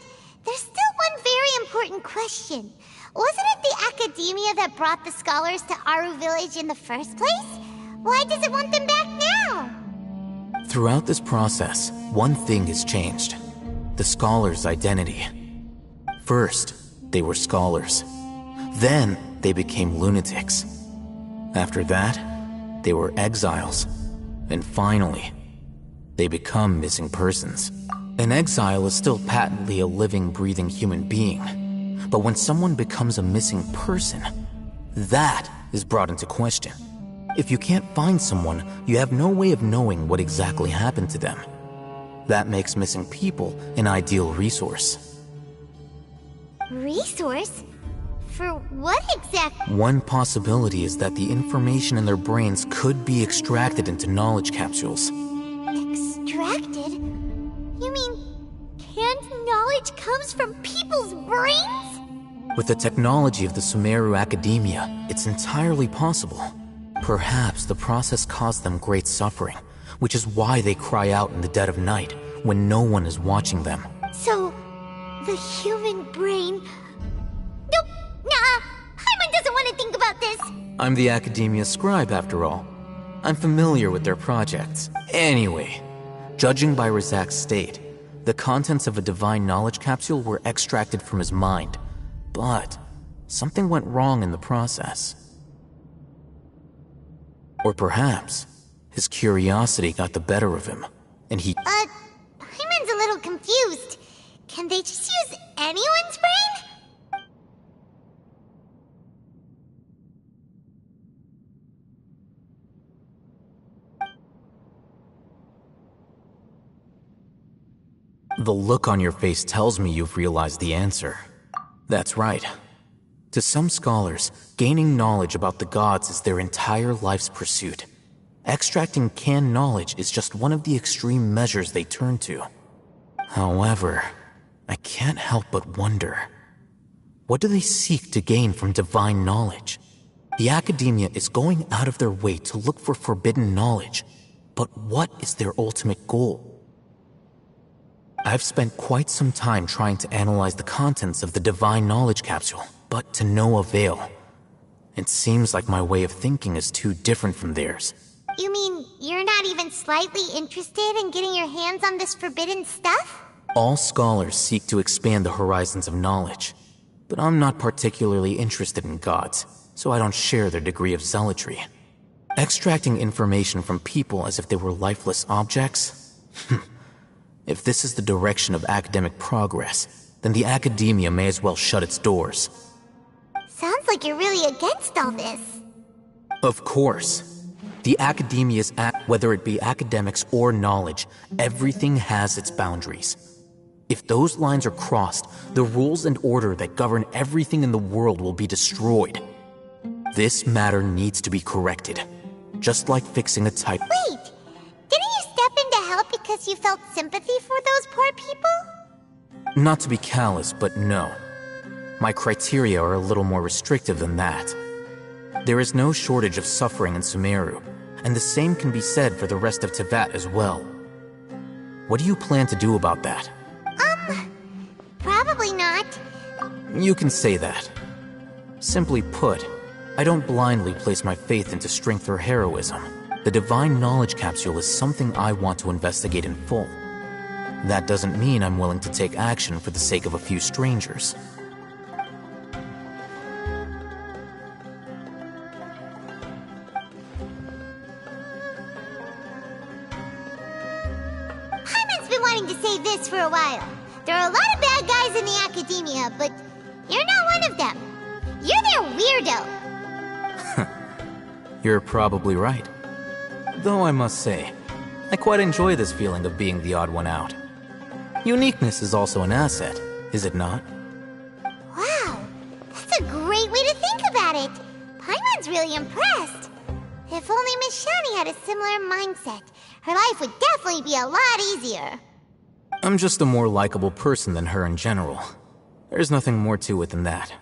Speaker 2: there's still one very important question. Wasn't it the Academia that brought the scholars to Aru village in the first place? Why does it want them back now?
Speaker 17: Throughout this process, one thing has changed. The scholars' identity. First, they were scholars. Then, they became lunatics. After that, they were exiles. And finally, they become missing persons. An exile is still patently a living, breathing human being. But when someone becomes a missing person, that is brought into question. If you can't find someone, you have no way of knowing what exactly happened to them. That makes missing people an ideal resource.
Speaker 2: Resource? For what exactly?
Speaker 17: One possibility is that the information in their brains could be extracted into knowledge capsules.
Speaker 2: Extracted? You mean canned knowledge comes from people's brains?
Speaker 17: With the technology of the Sumeru Academia, it's entirely possible. Perhaps the process caused them great suffering, which is why they cry out in the dead of night when no one is watching them.
Speaker 2: So, the human brain... Nope, nah, Paimon doesn't want to think about this.
Speaker 17: I'm the Academia scribe, after all. I'm familiar with their projects. Anyway, judging by Razak's state, the contents of a divine knowledge capsule were extracted from his mind. But something went wrong in the process. Or perhaps his curiosity got the better of him, and he...
Speaker 2: Paimon's a little confused. Can they just use anyone's brain?
Speaker 17: The look on your face tells me you've realized the answer. That's right. To some scholars, gaining knowledge about the gods is their entire life's pursuit. Extracting canned knowledge is just one of the extreme measures they turn to. However, I can't help but wonder, what do they seek to gain from divine knowledge? The Academia is going out of their way to look for forbidden knowledge, but what is their ultimate goal? I've spent quite some time trying to analyze the contents of the divine knowledge capsule, but to no avail. It seems like my way of thinking is too different from theirs.
Speaker 2: You mean you're not even slightly interested in getting your hands on this forbidden stuff?
Speaker 17: All scholars seek to expand the horizons of knowledge, but I'm not particularly interested in gods, so I don't share their degree of zealotry. Extracting information from people as if they were lifeless objects? If this is the direction of academic progress, then the academia may as well shut its doors.
Speaker 2: Sounds like you're really against all this.
Speaker 17: Of course. The academia's whether it be academics or knowledge, everything has its boundaries. If those lines are crossed, the rules and order that govern everything in the world will be destroyed. This matter needs to be corrected, just like fixing a type.
Speaker 2: Wait! Didn't you step in to help because you felt sympathy for those poor people?
Speaker 17: Not to be callous, but no. My criteria are a little more restrictive than that. There is no shortage of suffering in Sumeru, and the same can be said for the rest of Teyvat as well. What do you plan to do about that?
Speaker 2: Probably not.
Speaker 17: You can say that. Simply put, I don't blindly place my faith into strength or heroism. The Divine Knowledge Capsule is something I want to investigate in full. That doesn't mean I'm willing to take action for the sake of a few strangers.
Speaker 2: Paimon's been wanting to say this for a while. There are a lot of bad guys in the academia, but you're not one of them. You're their weirdo.
Speaker 17: You're probably right. Though I must say, I quite enjoy this feeling of being the odd one out. Uniqueness is also an asset, is it not?
Speaker 2: Wow, that's a great way to think about it. Paimon's really impressed. If only Miss Shani had a similar mindset, her life would definitely be a lot easier.
Speaker 17: I'm just a more likable person than her in general. There's nothing more to it than that.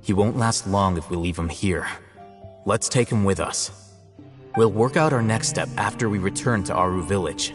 Speaker 17: He won't last long if we leave him here. Let's take him with us. We'll work out our next step after we return to Aru Village.